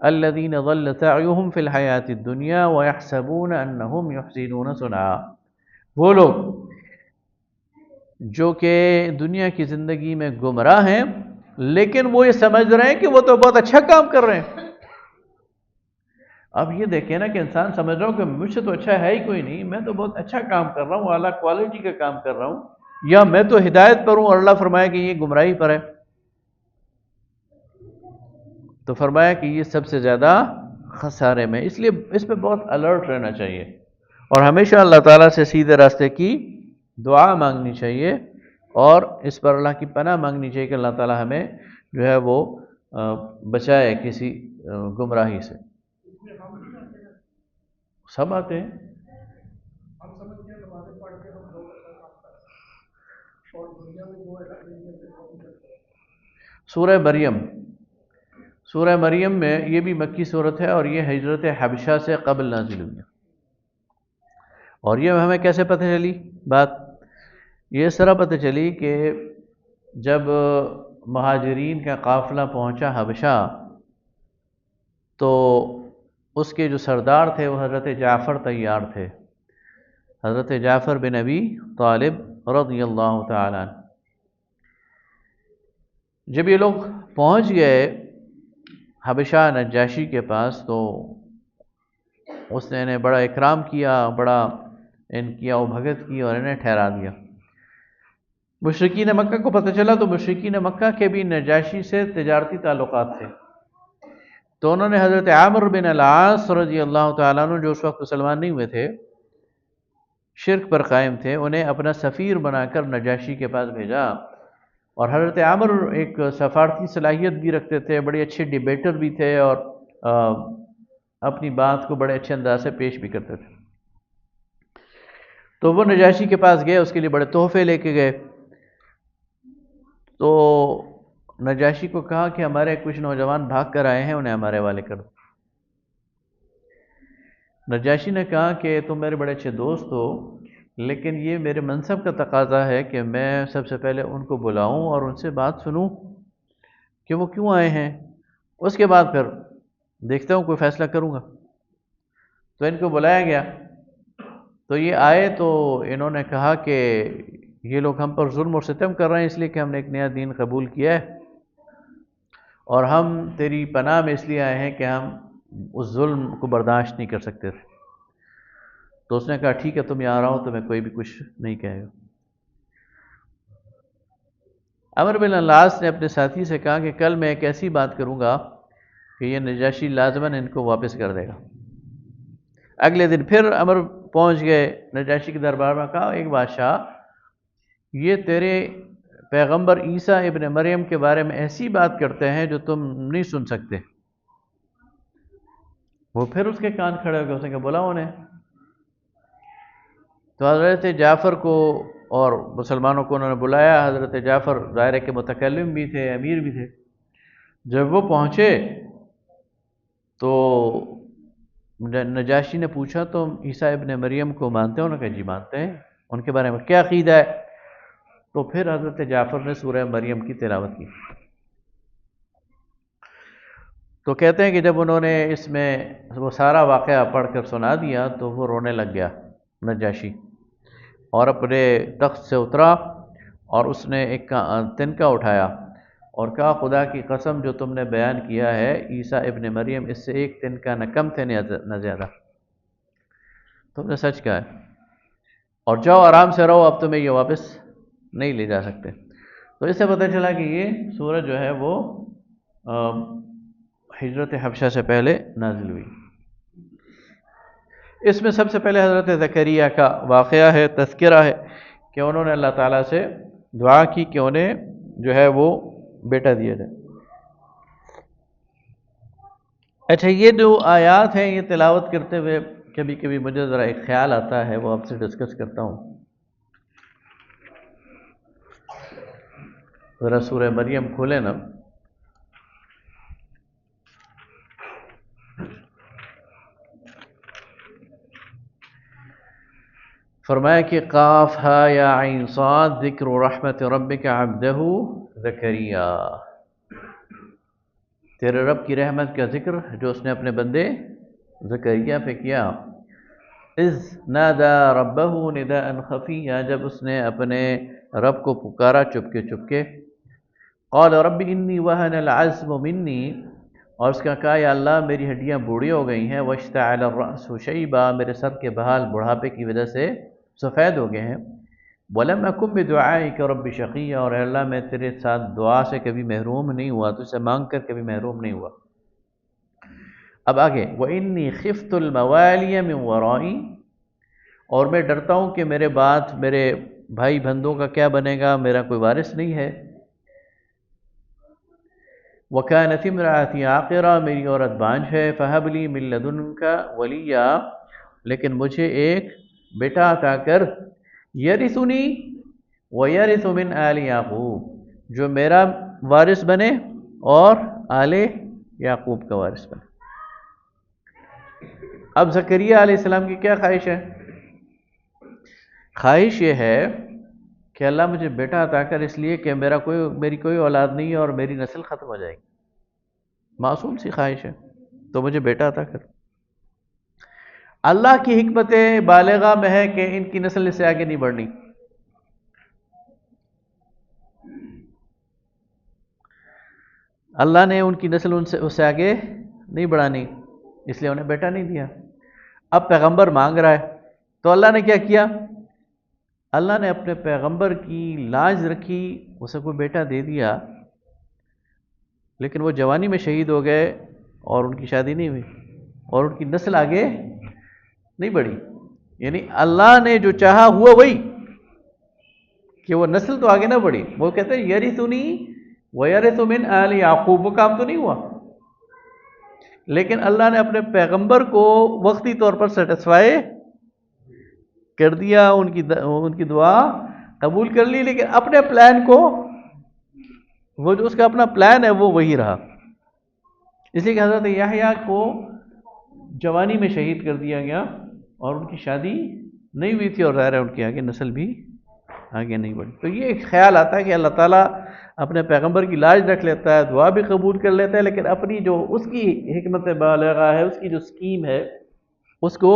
الَّذِينَ ضَلَّ سَعْيُهُمْ فِي الْحَيَاةِ الدُّنْيَا وَيَحْسَبُونَ أَنَّهُمْ يُحْسِنُونَ صُنْعًا، وہ لوگ جو کہ دنیا کی زندگی میں گمراہ ہیں، لیکن وہ یہ سمجھ رہے ہیں کہ وہ تو بہت اچھا کام کر رہے ہیں۔ اب یہ دیکھیں نا کہ انسان سمجھ رہا ہوں کہ مجھ سے تو اچھا ہے ہی کوئی نہیں، میں تو بہت اچھا کام کر رہا ہوں، اعلیٰ کوالٹی کا کام کر رہا ہوں، یا میں تو ہدایت پر ہوں اور اللہ فرمایا کہ یہ گمراہی پر ہے۔ تو فرمایا کہ یہ سب سے زیادہ خسارے میں، اس لیے اس پہ بہت الرٹ رہنا چاہیے، اور ہمیشہ اللہ تعالیٰ سے سیدھے راستے کی دعا مانگنی چاہیے، اور اس پر اللہ کی پناہ مانگنی چاہیے کہ اللہ تعالیٰ ہمیں جو ہے وہ بچائے کسی گمراہی سے۔ سب آتے ہیں، سورہ مریم، سورہ مریم میں یہ بھی مکی صورت ہے، اور یہ ہجرت حبشہ سے قبل نازل ہوئی ہے۔ اور یہ ہمیں کیسے پتہ چلی بات؟ یہ اس طرح پتہ چلی کہ جب مہاجرین کا قافلہ پہنچا حبشہ، تو اس کے جو سردار تھے وہ حضرت جعفر طیار تھے، حضرت جعفر بن ابی طالب رضی اللہ تعالیٰ عنہ۔ جب یہ لوگ پہنچ گئے حبشہ نجاشی کے پاس، تو اس نے انہیں بڑا اکرام کیا، بڑا ان کی او بھگت کی، اور انہیں ٹھہرا دیا۔ مشرکین مکہ کو پتہ چلا، تو مشرکین مکہ کے بھی نجاشی سے تجارتی تعلقات تھے، تو انہوں نے حضرت عامر بن العاص رضی اللہ تعالیٰ عنہ جو اس وقت مسلمان نہیں ہوئے تھے، شرک پر قائم تھے، انہیں اپنا سفیر بنا کر نجاشی کے پاس بھیجا۔ اور حضرت عامر ایک سفارتی صلاحیت بھی رکھتے تھے، بڑے اچھے ڈیبیٹر بھی تھے، اور اپنی بات کو بڑے اچھے انداز سے پیش بھی کرتے تھے۔ تو وہ نجاشی کے پاس گئے، اس کے لیے بڑے تحفے لے کے گئے۔ تو نجاشی کو کہا کہ ہمارے کچھ نوجوان بھاگ کر آئے ہیں، انہیں ہمارے حوالے کر دو۔ نجاشی نے کہا کہ تم میرے بڑے اچھے دوست ہو، لیکن یہ میرے منصب کا تقاضا ہے کہ میں سب سے پہلے ان کو بلاؤں اور ان سے بات سنوں کہ وہ کیوں آئے ہیں، اس کے بعد پھر دیکھتا ہوں کوئی فیصلہ کروں گا۔ تو ان کو بلایا گیا، تو یہ آئے، تو انہوں نے کہا کہ یہ لوگ ہم پر ظلم اور ستم کر رہے ہیں، اس لیے کہ ہم نے ایک نیا دین قبول کیا ہے، اور ہم تیری پناہ میں اس لیے آئے ہیں کہ ہم اس ظلم کو برداشت نہیں کر سکتے تھے۔ تو اس نے کہا ٹھیک ہے، تم یہاں رہو، تمہیں کوئی بھی کچھ نہیں کہے گا۔ عمر بن العاص نے اپنے ساتھی سے کہا کہ کل میں ایک ایسی بات کروں گا کہ یہ نجاشی لازماً ان کو واپس کر دے گا۔ اگلے دن پھر عمر پہنچ گئے نجاشی کے دربار میں، کہا ایک بادشاہ، یہ تیرے پیغمبر عیسیٰ ابن مریم کے بارے میں ایسی بات کرتے ہیں جو تم نہیں سن سکتے۔ وہ پھر اس کے کان کھڑے ہو گئے، اس نے کہا بلاؤ انہیں۔ تو حضرت جعفر کو اور مسلمانوں کو انہوں نے بلایا۔ حضرت جعفر ظاہر ہے کہ متکلم بھی تھے، امیر بھی تھے۔ جب وہ پہنچے تو نجاشی نے پوچھا تم عیسیٰ ابن مریم کو مانتے ہو؟ انہوں نے کہا جی مانتے ہیں، ان کے بارے میں کیا عقیدہ ہے؟ تو پھر حضرت جعفر نے سورہ مریم کی تلاوت کی۔ تو کہتے ہیں کہ جب انہوں نے اس میں وہ سارا واقعہ پڑھ کر سنا دیا تو وہ رونے لگ گیا نجاشی، اور اپنے تخت سے اترا اور اس نے ایک تنکا اٹھایا اور کہا خدا کی قسم جو تم نے بیان کیا ہے عیسیٰ ابن مریم اس سے ایک تنکا نہ کم تھے نہ زیادہ، تم نے سچ کہا ہے، اور جاؤ آرام سے رہو، اب تمہیں یہ واپس نہیں لے جا سکتے۔ تو اس سے پتہ چلا کہ یہ سورج جو ہے وہ ہجرت حبشہ سے پہلے نازل ہوئی۔ اس میں سب سے پہلے حضرت زکریا کا واقعہ ہے، تذکرہ ہے کہ انہوں نے اللہ تعالیٰ سے دعا کی کہ انہیں جو ہے وہ بیٹا دیا جائے۔ اچھا، یہ جو آیات ہیں یہ تلاوت کرتے ہوئے کبھی کبھی مجھے ذرا ایک خیال آتا ہے، وہ آپ سے ڈسکس کرتا ہوں۔ ذرا سورہ مریم کھولیں نا۔ فرمایا کہ قاف ہا یا عین صاد ذکر رحمت ربک عبدہ زکریا، تیرے رب کی رحمت کا ذکر جو اس نے اپنے بندے زکریا پہ کیا۔ اذ نادا ربہ نداء خفیا، جب اس نے اپنے رب کو پکارا چپکے چپکے۔ قال رب انی وہن العظم منی، اور اس کا کہا یا اللہ میری ہڈیاں بوڑھی ہو گئی ہیں، واشتعل الرأس شیبا، میرے سر کے بال بڑھاپے کی وجہ سے سفید ہو گئے ہیں، ولم اکن بدعائک رب شقیا، اور اے اللہ میں تیرے ساتھ دعا سے کبھی محروم نہیں ہوا، تجھ سے مانگ کر کبھی محروم نہیں ہوا۔ اب آگے وانی خفت الموالی من ورائی، اور میں ڈرتا ہوں کہ میرے بعد میرے بھائی بندوں کا کیا بنے گا، میرا کوئی وارث نہیں ہے۔ وَكَانَتِ امْرَأَتِي عَاقِرًا، میری عورت بانجھ ہے، فَهَبْ لِي مِن لَّدُنكَ وَلِيًّا، لیکن مجھے ایک بیٹا عطا کر، يَرِثُنِي وَيَرِثُ مِنْ آلِ يعقوب، جو میرا وارث بنے اور آل یعقوب کا وارث بنے۔ اب زکریا علیہ السلام کی کیا خواہش ہے؟ خواہش یہ ہے کہ اللہ مجھے بیٹا عطا کر، اس لیے کہ میری کوئی اولاد نہیں ہے اور میری نسل ختم ہو جائے گی، معصوم سی خواہش ہے، تو مجھے بیٹا عطا کر۔ اللہ کی حکمت بالغہ میں ہے کہ ان کی نسل اس سے آگے نہیں بڑھنی۔ اللہ نے ان کی نسل اس سے آگے نہیں بڑھانی، اس لیے انہیں بیٹا نہیں دیا۔ اب پیغمبر مانگ رہا ہے، تو اللہ نے کیا کیا؟ اللہ نے اپنے پیغمبر کی لاج رکھی، اسے کوئی بیٹا دے دیا، لیکن وہ جوانی میں شہید ہو گئے اور ان کی شادی نہیں ہوئی اور ان کی نسل آگے نہیں بڑھی۔ یعنی اللہ نے جو چاہا ہوا وہی، کہ وہ نسل تو آگے نہ بڑھی۔ وہ کہتے ہیں یرثنی ویرث من آل یعقوب، وہ کام تو نہیں ہوا، لیکن اللہ نے اپنے پیغمبر کو وقتی طور پر سیٹسفائی کر دیا، ان کی دعا قبول کر لی، لیکن اپنے پلان کو، وہ جو اس کا اپنا پلان ہے وہ وہی رہا۔ اس لیے کہ حضرت یحییٰ کو جوانی میں شہید کر دیا گیا اور ان کی شادی نہیں ہوئی تھی، اور ظاہر ہے ان کی آگے نسل بھی آگے نہیں بڑھی۔ تو یہ ایک خیال آتا ہے کہ اللہ تعالیٰ اپنے پیغمبر کی لاج رکھ لیتا ہے، دعا بھی قبول کر لیتا ہے، لیکن اپنی جو اس کی حکمت بالغہ ہے، اس کی جو سکیم ہے اس کو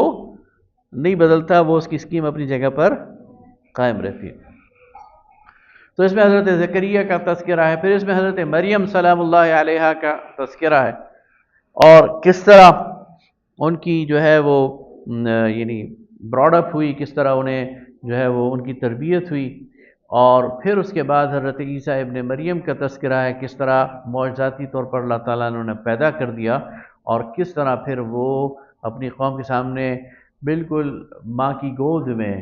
نہیں بدلتا، وہ اس کی سکیم اپنی جگہ پر قائم رہتی ہے۔ تو اس میں حضرت زکریا کا تذکرہ ہے، پھر اس میں حضرت مریم سلام اللہ علیہا کا تذکرہ ہے، اور کس طرح ان کی جو ہے وہ یعنی براڈ اپ ہوئی، کس طرح انہیں جو ہے وہ ان کی تربیت ہوئی، اور پھر اس کے بعد حضرت عیسیٰ ابن مریم کا تذکرہ ہے، کس طرح معجزاتی طور پر اللہ تعالیٰ نے انہیں پیدا کر دیا، اور کس طرح پھر وہ اپنی قوم کے سامنے بالکل ماں کی گود میں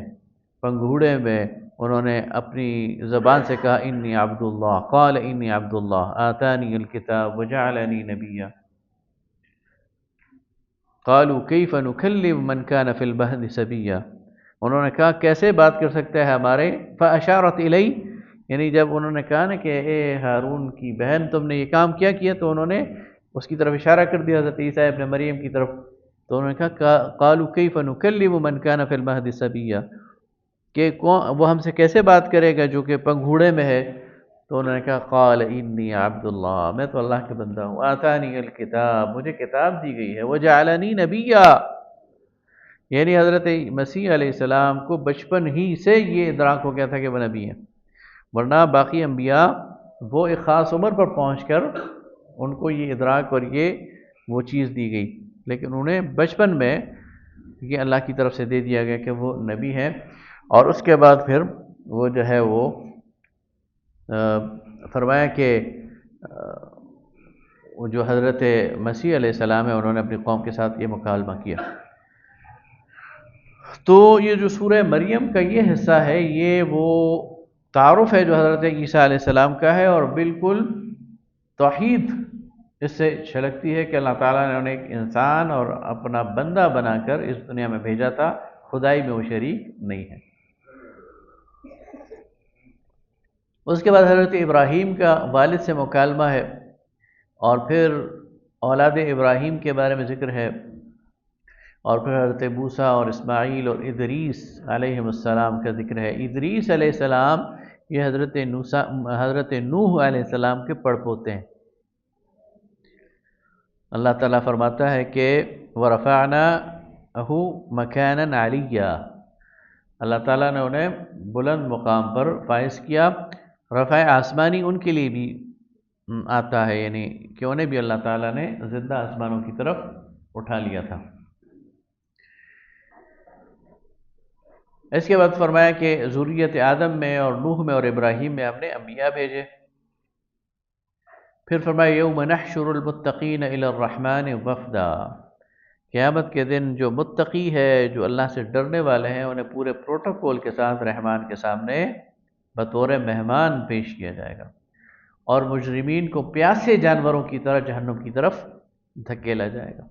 پنگھوڑے میں انہوں نے اپنی زبان سے کہا انی عبد اللہ، قال انی عبد اللہ آتانی الکتاب وجعلنی نبیا، قالوا کیف نکلم من کان فی المہد صبیا، انہوں نے کہا کیسے بات کر سکتا ہے ہمارے، فاشارت الی، یعنی جب انہوں نے کہا نا کہ اے ہارون کی بہن تم نے یہ کام کیا تو انہوں نے اس کی طرف اشارہ کر دیا حضرت عیسیٰ ابن مریم کی طرف تو انہوں نے کہا قالوا کیف نکلم من کان فی المہد صبیا، کہ وہ ہم سے کیسے بات کرے گا جو کہ پنگھوڑے میں ہے؟ تو انہوں نے کہا قال انی عبد اللہ، میں تو اللہ کا بندہ ہوں، آتانی الکتاب، مجھے کتاب دی گئی ہے، وجعلنی نبیا، یعنی حضرت مسیح علیہ السلام کو بچپن ہی سے یہ ادراک ہو گیا تھا کہ وہ نبی ہیں، ورنہ باقی انبیاء وہ ایک خاص عمر پر پہنچ کر ان کو یہ ادراک اور یہ وہ چیز دی گئی، لیکن انہیں بچپن میں یہ اللہ کی طرف سے دے دیا گیا کہ وہ نبی ہیں۔ اور اس کے بعد پھر وہ جو ہے وہ فرمایا کہ وہ جو حضرت مسیح علیہ السلام ہے انہوں نے اپنی قوم کے ساتھ یہ مکالمہ کیا۔ تو یہ جو سورہ مریم کا یہ حصہ ہے یہ وہ تعارف ہے جو حضرت عیسیٰ علیہ السلام کا ہے، اور بالکل توحید اس سے چھلکتی ہے کہ اللہ تعالیٰ نے انہیں ایک انسان اور اپنا بندہ بنا کر اس دنیا میں بھیجا تھا، خدائی میں وہ شریک نہیں ہے۔ اس کے بعد حضرت ابراہیم کا والد سے مکالمہ ہے، اور پھر اولاد ابراہیم کے بارے میں ذکر ہے، اور پھر حضرت موسیٰ اور اسماعیل اور ادریس علیہ السلام کا ذکر ہے۔ ادریس علیہ السلام یہ حضرت نوح علیہ السلام کے پڑپوتے ہیں۔ اللہ تعالیٰ فرماتا ہے کہ وَرَفَعْنَاهُ مَكَانًا عَلِيًّا، اللہ تعالیٰ نے انہیں بلند مقام پر فائز کیا۔ رفع آسمانی ان کے لیے بھی آتا ہے، یعنی کہ انہیں بھی اللہ تعالیٰ نے زندہ آسمانوں کی طرف اٹھا لیا تھا۔ اس کے بعد فرمایا کہ ذریت آدم میں اور نوح میں اور ابراہیم میں ہم نے انبیاء بھیجے۔ پھر فرمایا یوم نحشر المتقین الی الرحمن وفدا، قیامت کے دن جو متقی ہے، جو اللہ سے ڈرنے والے ہیں، انہیں پورے پروٹوکول کے ساتھ رحمان کے سامنے بطور مہمان پیش کیا جائے گا، اور مجرمین کو پیاسے جانوروں کی طرح جہنم کی طرف دھکیلا جائے گا۔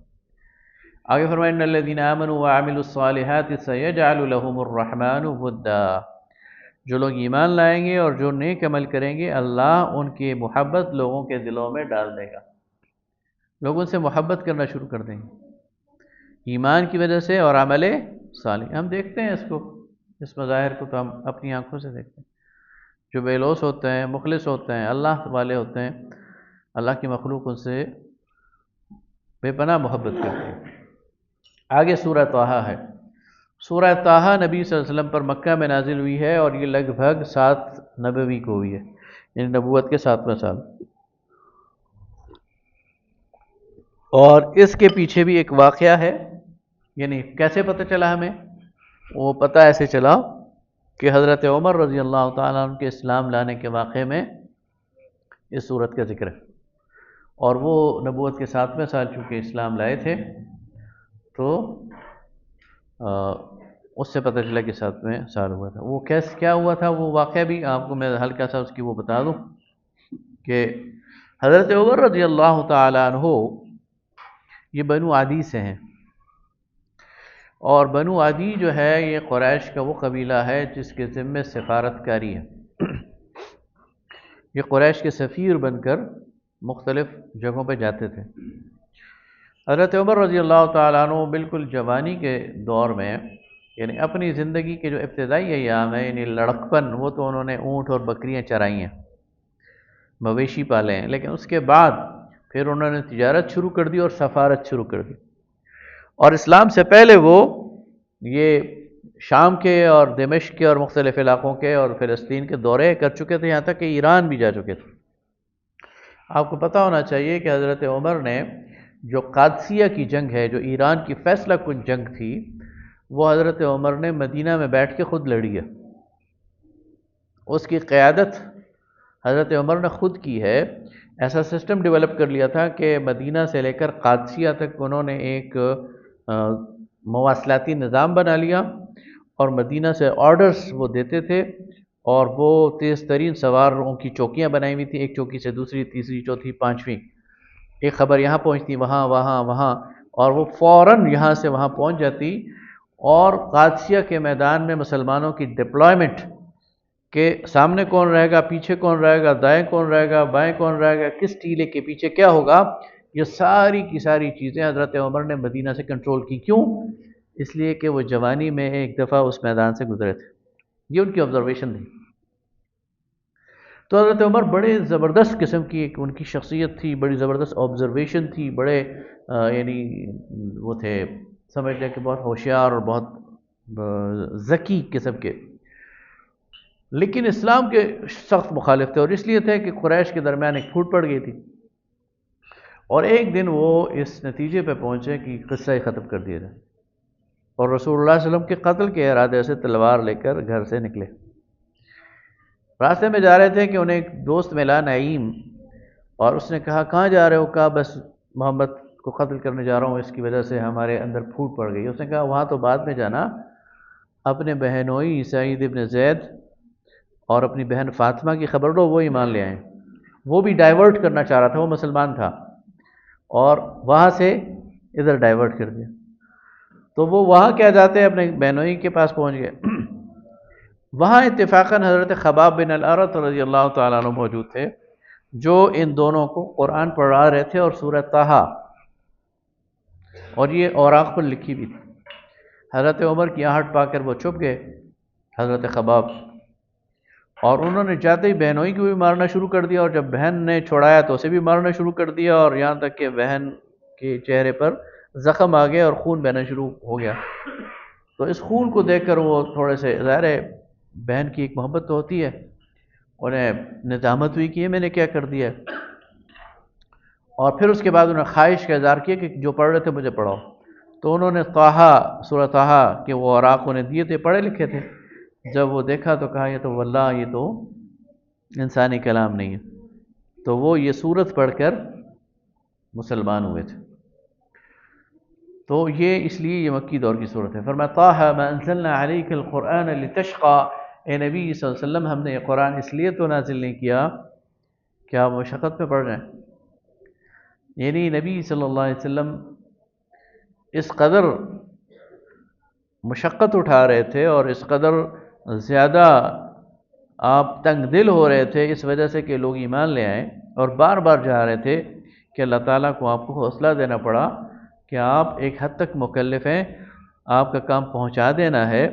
آگے فرمایا ان الذین آمنوا وعملوا الصالحات سیجعل لهم الرحمن ودا، جو لوگ ایمان لائیں گے اور جو نیک عمل کریں گے اللہ ان کی محبت لوگوں کے دلوں میں ڈال دے گا، لوگ ان سے محبت کرنا شروع کر دیں گے ایمان کی وجہ سے اور عمل صالح۔ ہم دیکھتے ہیں اس مظاہر کو تو ہم اپنی آنکھوں سے دیکھتے ہیں، جو بے لوث ہوتے ہیں، مخلص ہوتے ہیں، اللہ والے ہوتے ہیں، اللہ کی مخلوق ان سے بے پناہ محبت کرتے ہیں۔ آگے سورہ طٰہٰ ہے۔ سورہ طٰہٰ نبی صلی اللہ علیہ وسلم پر مکہ میں نازل ہوئی ہے، اور یہ لگ بھگ 7 نبوی کو ہوئی ہے، یعنی نبوت کے 7واں سال۔ اور اس کے پیچھے بھی ایک واقعہ ہے، یعنی کیسے پتہ چلا ہمیں؟ وہ پتہ ایسے چلا کہ حضرت عمر رضی اللہ تعالیٰ عنہ کے اسلام لانے کے واقعے میں اس صورت کا ذکر ہے، اور وہ نبوت کے 7ویں سال چونکہ اسلام لائے تھے، تو اس سے پتہ چلا کہ 7ویں سال ہوا تھا۔ وہ کیا ہوا تھا وہ واقعہ بھی آپ کو میں ہلکا سا اس کی وہ بتا دوں کہ حضرت عمر رضی اللہ تعالیٰ عنہ یہ بنو عدی سے ہیں، اور بنو عدی جو ہے یہ قریش کا وہ قبیلہ ہے جس کے ذمے سفارت کاری ہے۔ یہ قریش کے سفیر بن کر مختلف جگہوں پہ جاتے تھے۔ حضرت عمر رضی اللہ تعالیٰ عنہ بالکل جوانی کے دور میں، یعنی اپنی زندگی کے جو ابتدائی ایام ہیں، یعنی لڑکپن، وہ تو انہوں نے اونٹ اور بکریاں چرائی ہیں، مویشی پالے ہیں، لیکن اس کے بعد پھر انہوں نے تجارت شروع کر دی اور سفارت شروع کر دی، اور اسلام سے پہلے وہ یہ شام کے اور دمشق کے اور مختلف علاقوں کے اور فلسطین کے دورے کر چکے تھے، یہاں تک کہ ایران بھی جا چکے تھے۔ آپ کو پتہ ہونا چاہیے کہ حضرت عمر نے جو قادسیہ کی جنگ ہے، جو ایران کی فیصلہ کن جنگ تھی، وہ حضرت عمر نے مدینہ میں بیٹھ کے خود لڑی ہے، اس کی قیادت حضرت عمر نے خود کی ہے۔ ایسا سسٹم ڈیولپ کر لیا تھا کہ مدینہ سے لے کر قادسیہ تک انہوں نے ایک مواصلاتی نظام بنا لیا، اور مدینہ سے آرڈرز وہ دیتے تھے، اور وہ تیز ترین سواروں کی چوکیاں بنائی ہوئی تھی، ایک چوکی سے دوسری، تیسری، چوتھی، پانچویں، ایک خبر یہاں پہنچتی، وہاں وہاں وہاں، اور وہ فوراً یہاں سے وہاں پہنچ جاتی، اور قادسیہ کے میدان میں مسلمانوں کی ڈپلائمنٹ کہ سامنے کون رہے گا، پیچھے کون رہے گا، دائیں کون رہے گا، بائیں کون رہے گا، کس ٹیلے کے پیچھے کیا ہوگا، یہ ساری کی ساری چیزیں حضرت عمر نے مدینہ سے کنٹرول کی. کیوں؟ اس لیے کہ وہ جوانی میں ایک دفعہ اس میدان سے گزرے تھے. یہ ان کی آبزرویشن تھی. تو حضرت عمر بڑے زبردست قسم کی ایک ان کی شخصیت تھی، بڑی زبردست آبزرویشن تھی، بڑے یعنی وہ تھے، سمجھ لیں کہ بہت ہوشیار اور بہت ذکی قسم کے، لیکن اسلام کے سخت مخالف تھے. اور اس لیے تھے کہ قریش کے درمیان ایک پھوٹ پڑ گئی تھی، اور ایک دن وہ اس نتیجے پہ پہنچے کہ قصہ ہی ختم کر دیا جائے، اور رسول اللہ صلی اللہ علیہ وسلم کے قتل کے ارادے سے تلوار لے کر گھر سے نکلے. راستے میں جا رہے تھے کہ انہیں ایک دوست ملا نعیم، اور اس نے کہا کہاں جا رہے ہو؟ کہا بس محمد کو قتل کرنے جا رہا ہوں، اس کی وجہ سے ہمارے اندر پھوٹ پڑ گئی. اس نے کہا وہاں تو بعد میں جانا، اپنے بہنوئی سعید ابن زید اور اپنی بہن فاطمہ کی خبر لو، وہ ایمان لے آئیں. وہ بھی ڈائیورٹ کرنا چاہ رہا تھا، وہ مسلمان تھا، اور وہاں سے ادھر ڈائیورٹ کر دیا. تو وہ وہاں کیا جاتے ہیں، اپنے بہنوئی کے پاس پہنچ گئے. وہاں اتفاقاً حضرت خباب بن الارت رضی اللہ تعالیٰ عنہ موجود تھے، جو ان دونوں کو قرآن پڑھا رہے تھے اور سورہ طٰہٰ، اور یہ اوراق پر لکھی بھی تھی. حضرت عمر کی آہٹ پا کر وہ چھپ گئے، حضرت خباب، اور انہوں نے جاتے ہی بہنوئی کو بھی مارنا شروع کر دیا، اور جب بہن نے چھوڑایا تو اسے بھی مارنا شروع کر دیا، اور یہاں تک کہ بہن کے چہرے پر زخم آ گئے اور خون بہنا شروع ہو گیا. تو اس خون کو دیکھ کر وہ تھوڑے سے، ظاہر ہے بہن کی ایک محبت تو ہوتی ہے، انہیں ندامت ہوئی کہ یہ میں نے کیا کر دیا. اور پھر اس کے بعد انہوں نے خواہش کا اظہار کیا کہ جو پڑھ رہے تھے مجھے پڑھاؤ. تو انہوں نے طٰہٰ، سورہ طٰہٰ کے وہ اوراق انہیں دیے تھے، پڑھے لکھے تھے. جب وہ دیکھا تو کہا یہ تو واللہ یہ تو انسانی کلام نہیں ہے. تو وہ یہ سورت پڑھ کر مسلمان ہوئے تھے. تو یہ اس لیے یہ مکی دور کی صورت ہے. فرمایا طٰہٰ ما انزلنا علیک القرآن لتشقى، اے نبی صلی اللہ علیہ وسلم ہم نے یہ قرآن اس لیے تو نازل نہیں کیا کہ آپ مشقت میں پڑ جائیں. یعنی نبی صلی اللہ علیہ وسلم اس قدر مشقت اٹھا رہے تھے اور اس قدر زیادہ آپ تنگ دل ہو رہے تھے اس وجہ سے کہ لوگ ایمان لے آئیں، اور بار بار جا رہے تھے کہ اللہ تعالیٰ کو آپ کو حوصلہ دینا پڑا کہ آپ ایک حد تک مکلف ہیں، آپ کا کام پہنچا دینا ہے.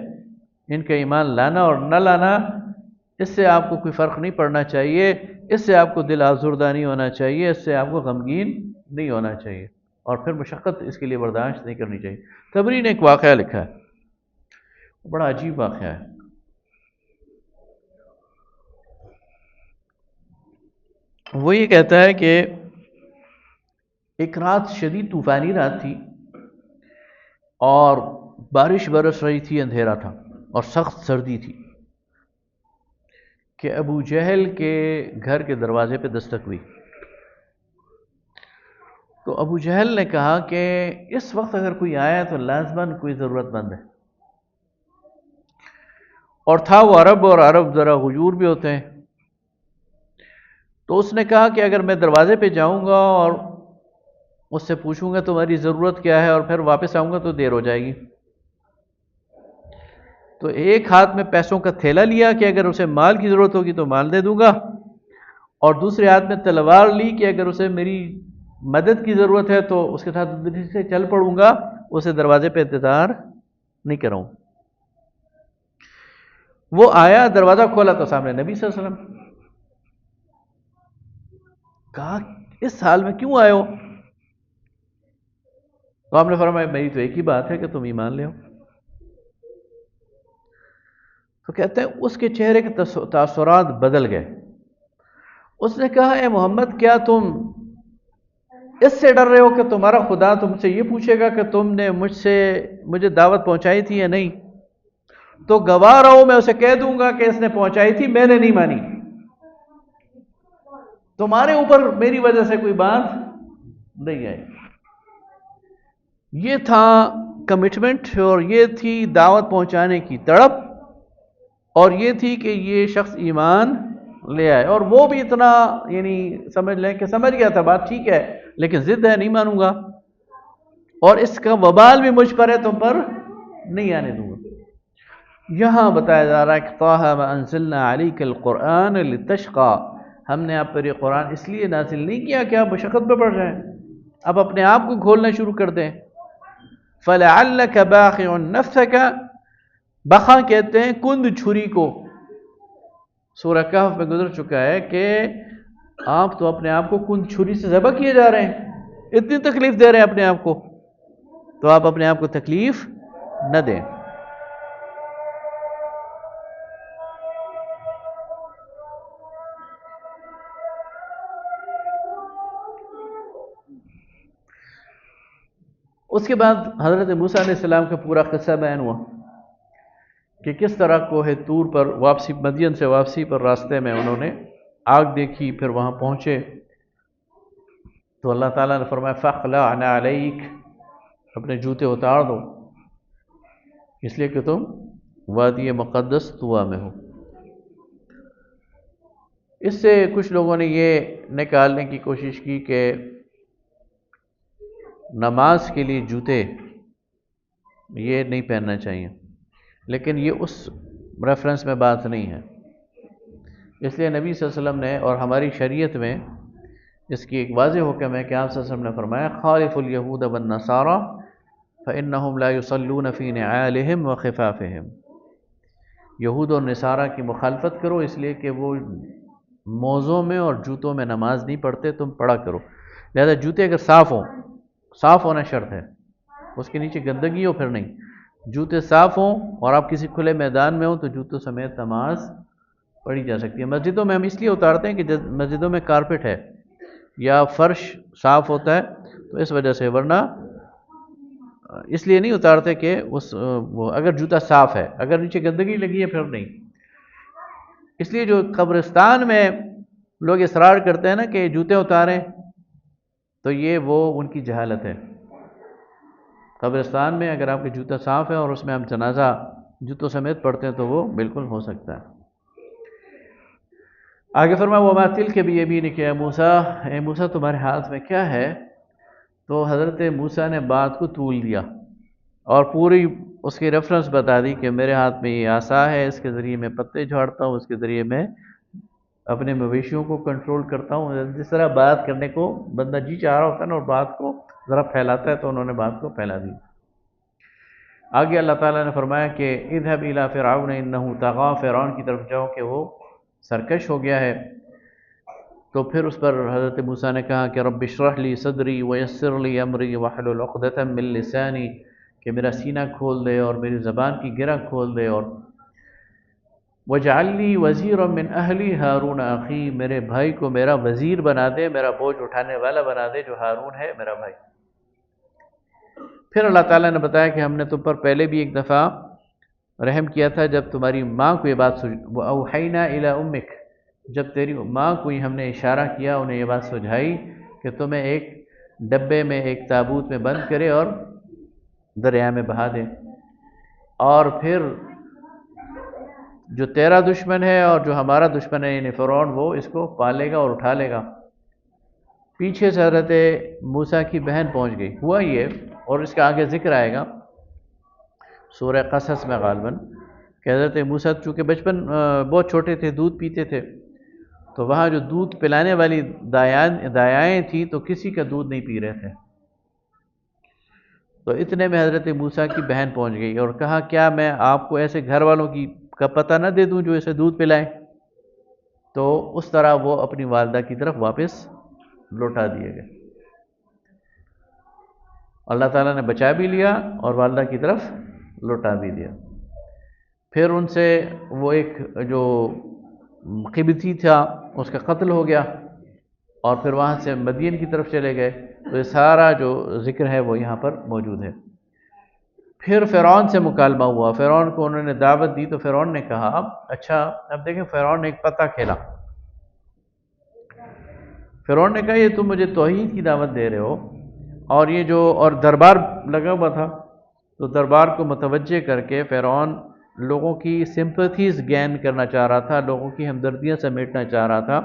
ان کا ایمان لانا اور نہ لانا اس سے آپ کو کوئی فرق نہیں پڑنا چاہیے، اس سے آپ کو دل آزردہ نہیں ہونا چاہیے، اس سے آپ کو غمگین نہیں ہونا چاہیے، اور پھر مشقت اس کے لیے برداشت نہیں کرنی چاہیے. طبری نے ایک واقعہ لکھا ہے، بڑا عجیب واقعہ ہے. وہ یہ کہتا ہے کہ ایک رات شدید طوفانی رات تھی، اور بارش برس رہی تھی، اندھیرا تھا اور سخت سردی تھی، کہ ابو جہل کے گھر کے دروازے پہ دستک ہوئی. تو ابو جہل نے کہا کہ اس وقت اگر کوئی آیا تو لازماً کوئی ضرورت مند ہے، اور تھا وہ عرب، اور عرب ذرا غیور بھی ہوتے ہیں. تو اس نے کہا کہ اگر میں دروازے پہ جاؤں گا اور اس سے پوچھوں گا تمہاری ضرورت کیا ہے، اور پھر واپس آؤں گا تو دیر ہو جائے گی. تو ایک ہاتھ میں پیسوں کا تھیلا لیا کہ اگر اسے مال کی ضرورت ہوگی تو مال دے دوں گا، اور دوسرے ہاتھ میں تلوار لی کہ اگر اسے میری مدد کی ضرورت ہے تو اس کے ساتھ سے چل پڑوں گا، اسے دروازے پہ انتظار نہیں کروں. وہ آیا، دروازہ کھولا تو سامنے نبی صلی اللہ علیہ وسلم. کہا اس حال میں کیوں آئے ہو؟ تو آپ نے فرمایا میری تو ایک ہی بات ہے کہ تم ایمان لے آؤ. تو کہتے ہیں اس کے چہرے کے تاثرات بدل گئے. اس نے کہا اے محمد کیا تم اس سے ڈر رہے ہو کہ تمہارا خدا تم سے یہ پوچھے گا کہ تم نے مجھے دعوت پہنچائی تھی یا نہیں؟ تو گواہ رہو، میں اسے کہہ دوں گا کہ اس نے پہنچائی تھی، میں نے نہیں مانی. تمہارے اوپر میری وجہ سے کوئی بات نہیں آئی. یہ تھا کمٹمنٹ، اور یہ تھی دعوت پہنچانے کی تڑپ، اور یہ تھی کہ یہ شخص ایمان لے آئے. اور وہ بھی اتنا یعنی سمجھ لیں کہ سمجھ گیا تھا بات ٹھیک ہے، لیکن ضد ہے نہیں مانوں گا، اور اس کا وبال بھی مجھ پر ہے، تم پر نہیں آنے دوں گا. یہاں بتایا جا رہا ہے کہ طٰہٰ ما انزلنا علیک القرآن لتشقى، ہم نے آپ پر یہ قرآن اس لیے نازل نہیں کیا کہ آپ مشقت پہ پڑ جائیں. اب اپنے آپ کو کھولنا شروع کر دیں. فَلَعَلَّكَ بَاخِعٌ نَفْسَكَ، بخا کہتے ہیں کند چھری کو. سورہ کہف میں گزر چکا ہے کہ آپ تو اپنے آپ کو کند چھری سے ذبح کیے جا رہے ہیں، اتنی تکلیف دے رہے ہیں اپنے آپ کو، تو آپ اپنے آپ کو تکلیف نہ دیں. اس کے بعد حضرت موسیٰ علیہ السلام کا پورا قصہ بیان ہوا کہ کس طرح کوہ طور پر واپسی، مدین سے واپسی پر راستے میں انہوں نے آگ دیکھی، پھر وہاں پہنچے تو اللہ تعالیٰ نے فرمایا فَاخْلَعْ عَلَيْكَ، اپنے جوتے اتار دو، اس لیے کہ تم وادی مقدس طویٰ میں ہو. اس سے کچھ لوگوں نے یہ نکالنے کی کوشش کی کہ نماز کے لیے جوتے یہ نہیں پہننا چاہیے، لیکن یہ اس ریفرنس میں بات نہیں ہے. اس لیے نبی صلی اللہ علیہ وسلم نے اور ہماری شریعت میں اس کی ایک واضح حکم ہے کہ آپ صلی اللہ علیہ وسلم نے فرمایا خالف الیہود والنصارى فإنہم لا یصلون فی نعالہم وخفافہم، یہود اور نصارہ کی مخالفت کرو اس لیے کہ وہ موزوں میں اور جوتوں میں نماز نہیں پڑھتے، تم پڑھا کرو. لہذا جوتے اگر صاف ہوں، صاف ہونا شرط ہے، اس کے نیچے گندگی ہو پھر نہیں، جوتے صاف ہوں اور آپ کسی کھلے میدان میں ہوں تو جوتوں سمیت نماز پڑھی جا سکتی ہے. مسجدوں میں ہم اس لیے اتارتے ہیں کہ مسجدوں میں کارپٹ ہے یا فرش صاف ہوتا ہے تو اس وجہ سے، ورنہ اس لیے نہیں اتارتے کہ وہ اگر جوتا صاف ہے، اگر نیچے گندگی لگی ہے پھر نہیں. اس لیے جو قبرستان میں لوگ اصرار کرتے ہیں نا کہ جوتے اتاریں، تو یہ وہ ان کی جہالت ہے. قبرستان میں اگر آپ کا جوتا صاف ہے اور اس میں ہم جنازہ جوتوں سمیت پڑھتے ہیں تو وہ بالکل ہو سکتا ہے. آگے فرمایا وَمَا تِلْكَ بِيَمِينِكَ يَا موسیٰ، اے موسیٰ تمہارے ہاتھ میں کیا ہے؟ تو حضرت موسیٰ نے بات کو طول دیا اور پوری اس کی ریفرنس بتا دی کہ میرے ہاتھ میں یہ عصا ہے، اس کے ذریعے میں پتے جھاڑتا ہوں، اس کے ذریعے میں اپنے مویشیوں کو کنٹرول کرتا ہوں. جس طرح بات کرنے کو بندہ جی چاہ رہا ہوتا ہے نا اور بات کو ذرا پھیلاتا ہے، تو انہوں نے بات کو پھیلا دی. آگے اللہ تعالیٰ نے فرمایا کہ اذهب الى فرعون انه طغى، فرعون کی طرف جاؤ کہ وہ سرکش ہو گیا ہے. تو پھر اس پر حضرت موسیٰ نے کہا کہ رب اشرح لی صدری ویسر لی امری واحلل عقدۃ من لسانی، کہ میرا سینہ کھول دے اور میری زبان کی گرہ کھول دے. اور وَاجْعَلْ لِي وَزِيرًا مِّنْ أَهْلِي هَارُونَ أَخِي، میرے بھائی کو میرا وزیر بنا دے، میرا بوجھ اٹھانے والا بنا دے، جو ہارون ہے میرا بھائی. پھر اللہ تعالیٰ نے بتایا کہ ہم نے تم پر پہلے بھی ایک دفعہ رحم کیا تھا جب تمہاری ماں کو یہ بات وَأَوْحَيْنَا إِلَىٰ أُمِّكَ، جب تیری ماں کو ہم نے اشارہ کیا، انہیں یہ بات سمجھائی کہ تمہیں ایک ڈبے میں، ایک تابوت میں بند کرے اور دریا میں بہا دے. اور پھر جو تیرا دشمن ہے اور جو ہمارا دشمن ہے یعنی فرعون، وہ اس کو پالے گا اور اٹھا لے گا. پیچھے سے حضرت موسیٰ کی بہن پہنچ گئی. ہوا یہ، اور اس کا آگے ذکر آئے گا سورہ قصص میں غالباً، کہ حضرت موسیٰ چونکہ بچپن بہت چھوٹے تھے، دودھ پیتے تھے، تو وہاں جو دودھ پلانے والی دایائیں تھیں تو کسی کا دودھ نہیں پی رہے تھے. تو اتنے میں حضرت موسیٰ کی بہن پہنچ گئی اور کہا کیا میں آپ کو ایسے گھر والوں کا پتہ نہ دے دوں جو اسے دودھ پلائیں؟ تو اس طرح وہ اپنی والدہ کی طرف واپس لوٹا دیے گئے. اللہ تعالیٰ نے بچا بھی لیا اور والدہ کی طرف لوٹا بھی دیا. پھر ان سے وہ ایک جو قبطی تھا اس کا قتل ہو گیا اور پھر وہاں سے مدین کی طرف چلے گئے. تو یہ سارا جو ذکر ہے وہ یہاں پر موجود ہے. پھر فرعون سے مکالمہ ہوا، فرعون کو انہوں نے دعوت دی تو فرعون نے کہا اچھا، اب دیکھیں فرعون نے ایک پتہ کھیلا. فرعون نے کہا یہ تم مجھے توحید کی دعوت دے رہے ہو، اور یہ جو اور دربار لگا ہوا تھا، تو دربار کو متوجہ کر کے فرعون لوگوں کی سمپتھیز گین کرنا چاہ رہا تھا، لوگوں کی ہمدردیاں سمیٹنا چاہ رہا تھا،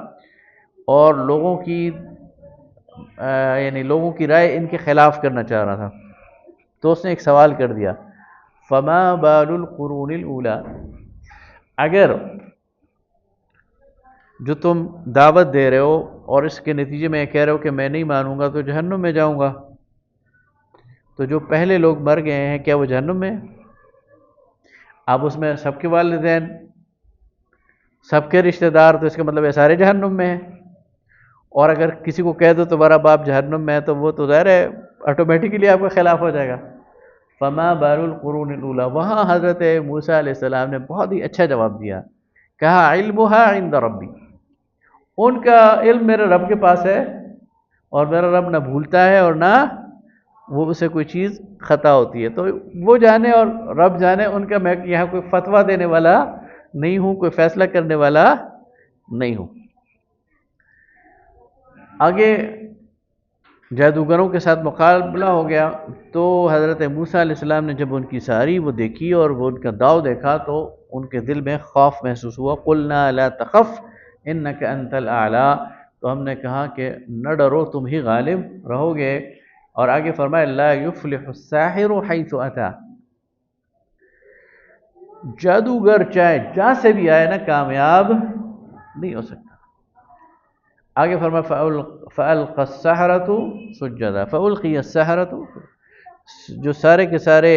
اور لوگوں کی یعنی لوگوں کی رائے ان کے خلاف کرنا چاہ رہا تھا. تو اس نے ایک سوال کر دیا فما بال القرون الاولی، اگر جو تم دعوت دے رہے ہو اور اس کے نتیجے میں کہہ رہے ہو کہ میں نہیں مانوں گا تو جہنم میں جاؤں گا، تو جو پہلے لوگ مر گئے ہیں کیا وہ جہنم میں؟ اب اس میں سب کے والدین، سب کے رشتہ دار، تو اس کا مطلب ہے سارے جہنم میں ہیں۔ اور اگر کسی کو کہہ دو تمہارا باپ جہنم میں ہے تو وہ تو ظاہر ہے آٹومیٹکلی آپ کے خلاف ہو جائے گا۔ فما بال القرون الاولی، وہاں حضرت موسیٰ علیہ السلام نے بہت ہی اچھا جواب دیا، کہا علمها عند ربی، ان کا علم میرے رب کے پاس ہے، اور میرا رب نہ بھولتا ہے اور نہ وہ اسے کوئی چیز خطا ہوتی ہے، تو وہ جانے اور رب جانے، ان کا میں یہاں کوئی فتویٰ دینے والا نہیں ہوں، کوئی فیصلہ کرنے والا نہیں ہوں۔ آگے جادوگروں کے ساتھ مقابلہ ہو گیا، تو حضرت موسیٰ علیہ السلام نے جب ان کی ساری وہ دیکھی اور وہ ان کا داؤ دیکھا تو ان کے دل میں خوف محسوس ہوا۔ قلنا لا تخف انک انت الاعلی، تو ہم نے کہا کہ نہ ڈرو، تم ہی غالب رہو گے۔ اور آگے فرمایا لا یفلح الساحر حیث اتی، جادوگر چاہے جہاں سے بھی آئے نا کامیاب نہیں ہو سکتا۔ آگے فرمایا فَأَلْقَى السَّحَرَةُ سُجَّدًا، فَأُلْقِيَ السَّحَرَةُ، جو سارے کے سارے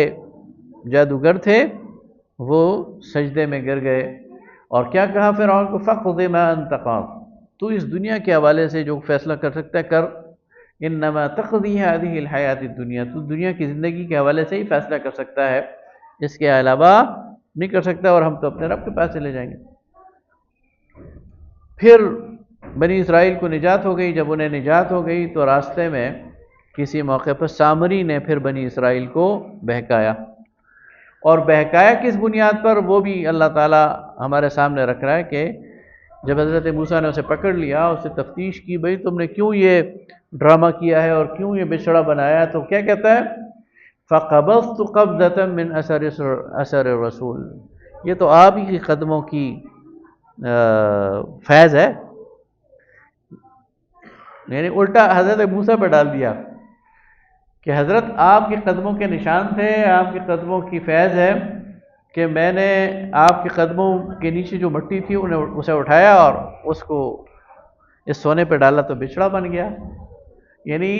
جادوگر تھے وہ سجدے میں گر گئے۔ اور کیا کہا فرعون کو، فَقْضِ مَا أَنْتَ قَاضٍ، تو اس دنیا کے حوالے سے جو فیصلہ کر سکتا ہے کر، انما تقضی هذه الحیات الدنیا، تو دنیا کی زندگی کے حوالے سے ہی فیصلہ کر سکتا ہے، اس کے علاوہ نہیں کر سکتا، اور ہم تو اپنے رب کے پاس چلے جائیں گے۔ پھر بنی اسرائیل کو نجات ہو گئی۔ جب انہیں نجات ہو گئی تو راستے میں کسی موقع پر سامری نے پھر بنی اسرائیل کو بہکایا، اور بہکایا کس بنیاد پر وہ بھی اللہ تعالیٰ ہمارے سامنے رکھ رہا ہے کہ جب حضرت موسیٰ نے اسے پکڑ لیا، اسے تفتیش کی، بھئی تم نے کیوں یہ ڈرامہ کیا ہے اور کیوں یہ بچڑا بنایا، تو کیا کہتا ہے فَقَبَضْتُ قَبْضَةً مِّنْ أَثَرِ الرَّسُولِ، یہ تو آپ ہی کی قدموں کی فیض ہے، یعنی الٹا حضرت موسیٰ پہ ڈال دیا کہ حضرت آپ کے قدموں کے نشان تھے، آپ کے قدموں کی فیض ہے کہ میں نے آپ کے قدموں کے نیچے جو مٹی تھی اسے اٹھایا اور اس کو اس سونے پہ ڈالا تو بچڑا بن گیا۔ یعنی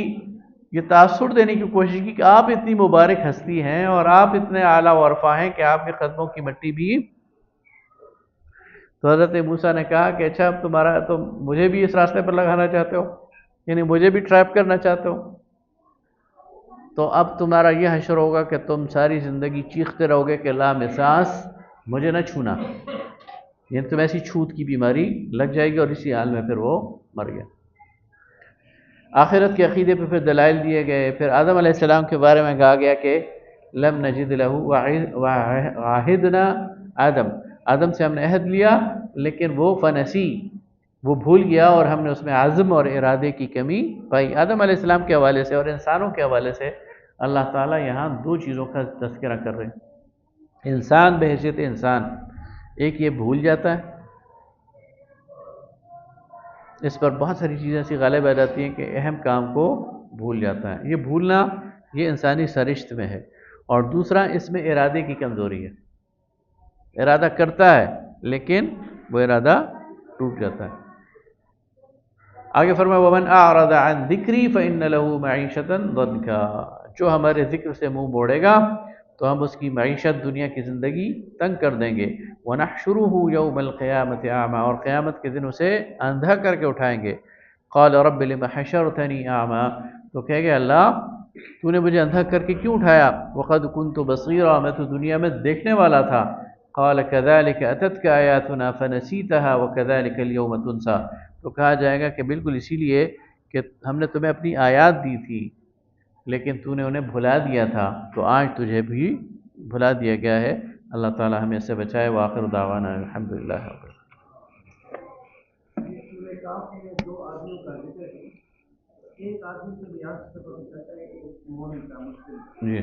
یہ تاثر دینے کی کوشش کی کہ آپ اتنی مبارک ہستی ہیں اور آپ اتنے اعلیٰ و عرفا ہیں کہ آپ کے قدموں کی مٹی بھی۔ تو حضرت موسیٰ نے کہا کہ اچھا اب تمہارا تو مجھے بھی اس راستے پر لگانا چاہتے ہو، یعنی مجھے بھی ٹریپ کرنا چاہتے ہو، تو اب تمہارا یہ حشر ہوگا کہ تم ساری زندگی چیختے رہو گے کہ لا مساس، مجھے نہ چھونا، یعنی تم ایسی چھوت کی بیماری لگ جائے گی، اور اسی حال میں پھر وہ مر گیا۔ آخرت کے عقیدے پہ پھر دلائل دیے گئے۔ پھر آدم علیہ السلام کے بارے میں کہا گیا کہ لم نجد له وعہدنا آدم سے ہم نے عہد لیا لیکن وہ فنسی، وہ بھول گیا، اور ہم نے اس میں عزم اور ارادے کی کمی پائی۔ آدم علیہ السلام کے حوالے سے اور انسانوں کے حوالے سے اللہ تعالیٰ یہاں دو چیزوں کا تذکرہ کر رہے ہیں۔ انسان بحیثیت انسان، ایک یہ بھول جاتا ہے، اس پر بہت ساری چیزیں ایسی غالب آ جاتی ہیں کہ اہم کام کو بھول جاتا ہے۔ یہ بھولنا یہ انسانی سرشت میں ہے، اور دوسرا اس میں ارادے کی کمزوری ہے، ارادہ کرتا ہے لیکن وہ ارادہ ٹوٹ جاتا ہے۔ آگے فرمایا وَمَنْ أَعْرَضَ عَنْ ذِكْرِي فَإِنَّ لَهُ مَعِيشَةً ضَنْكًا، جو ہمارے ذکر سے منہ موڑے گا تو ہم اس کی معیشت دنیا کی زندگی تنگ کر دیں گے۔ وَنَحْشُرُهُ يَوْمَ الْقِيَامَةِ أَعْمَى، اور قیامت کے دن اسے اندھا کر کے اٹھائیں گے۔ قَالَ رَبِّ لِمَ حَشَرْتَنِي أَعْمَى، تو کہے گا اللہ تو نے مجھے اندھا کر کے کیوں اٹھایا؟ وَقَدْ كُنْتُ بَصِيرًا، میں تو دنیا میں دیکھنے والا تھا۔ قَالَ كَذَلِكَ أَتَتْكَ آيَاتُنَا فَنَسِيتَهَا وَكَذَلِكَ الْيَوْمَ تُنْسَى، تو کہا جائے گا کہ بالکل اسی لیے کہ ہم نے تمہیں اپنی آیات دی تھی لیکن تو نے انہیں بھلا دیا تھا، تو آج تجھے بھی بھلا دیا گیا ہے۔ اللہ تعالی ہمیں اس سے بچائے۔ وآخر دعوانا الحمدللہ رب العالمین۔ جی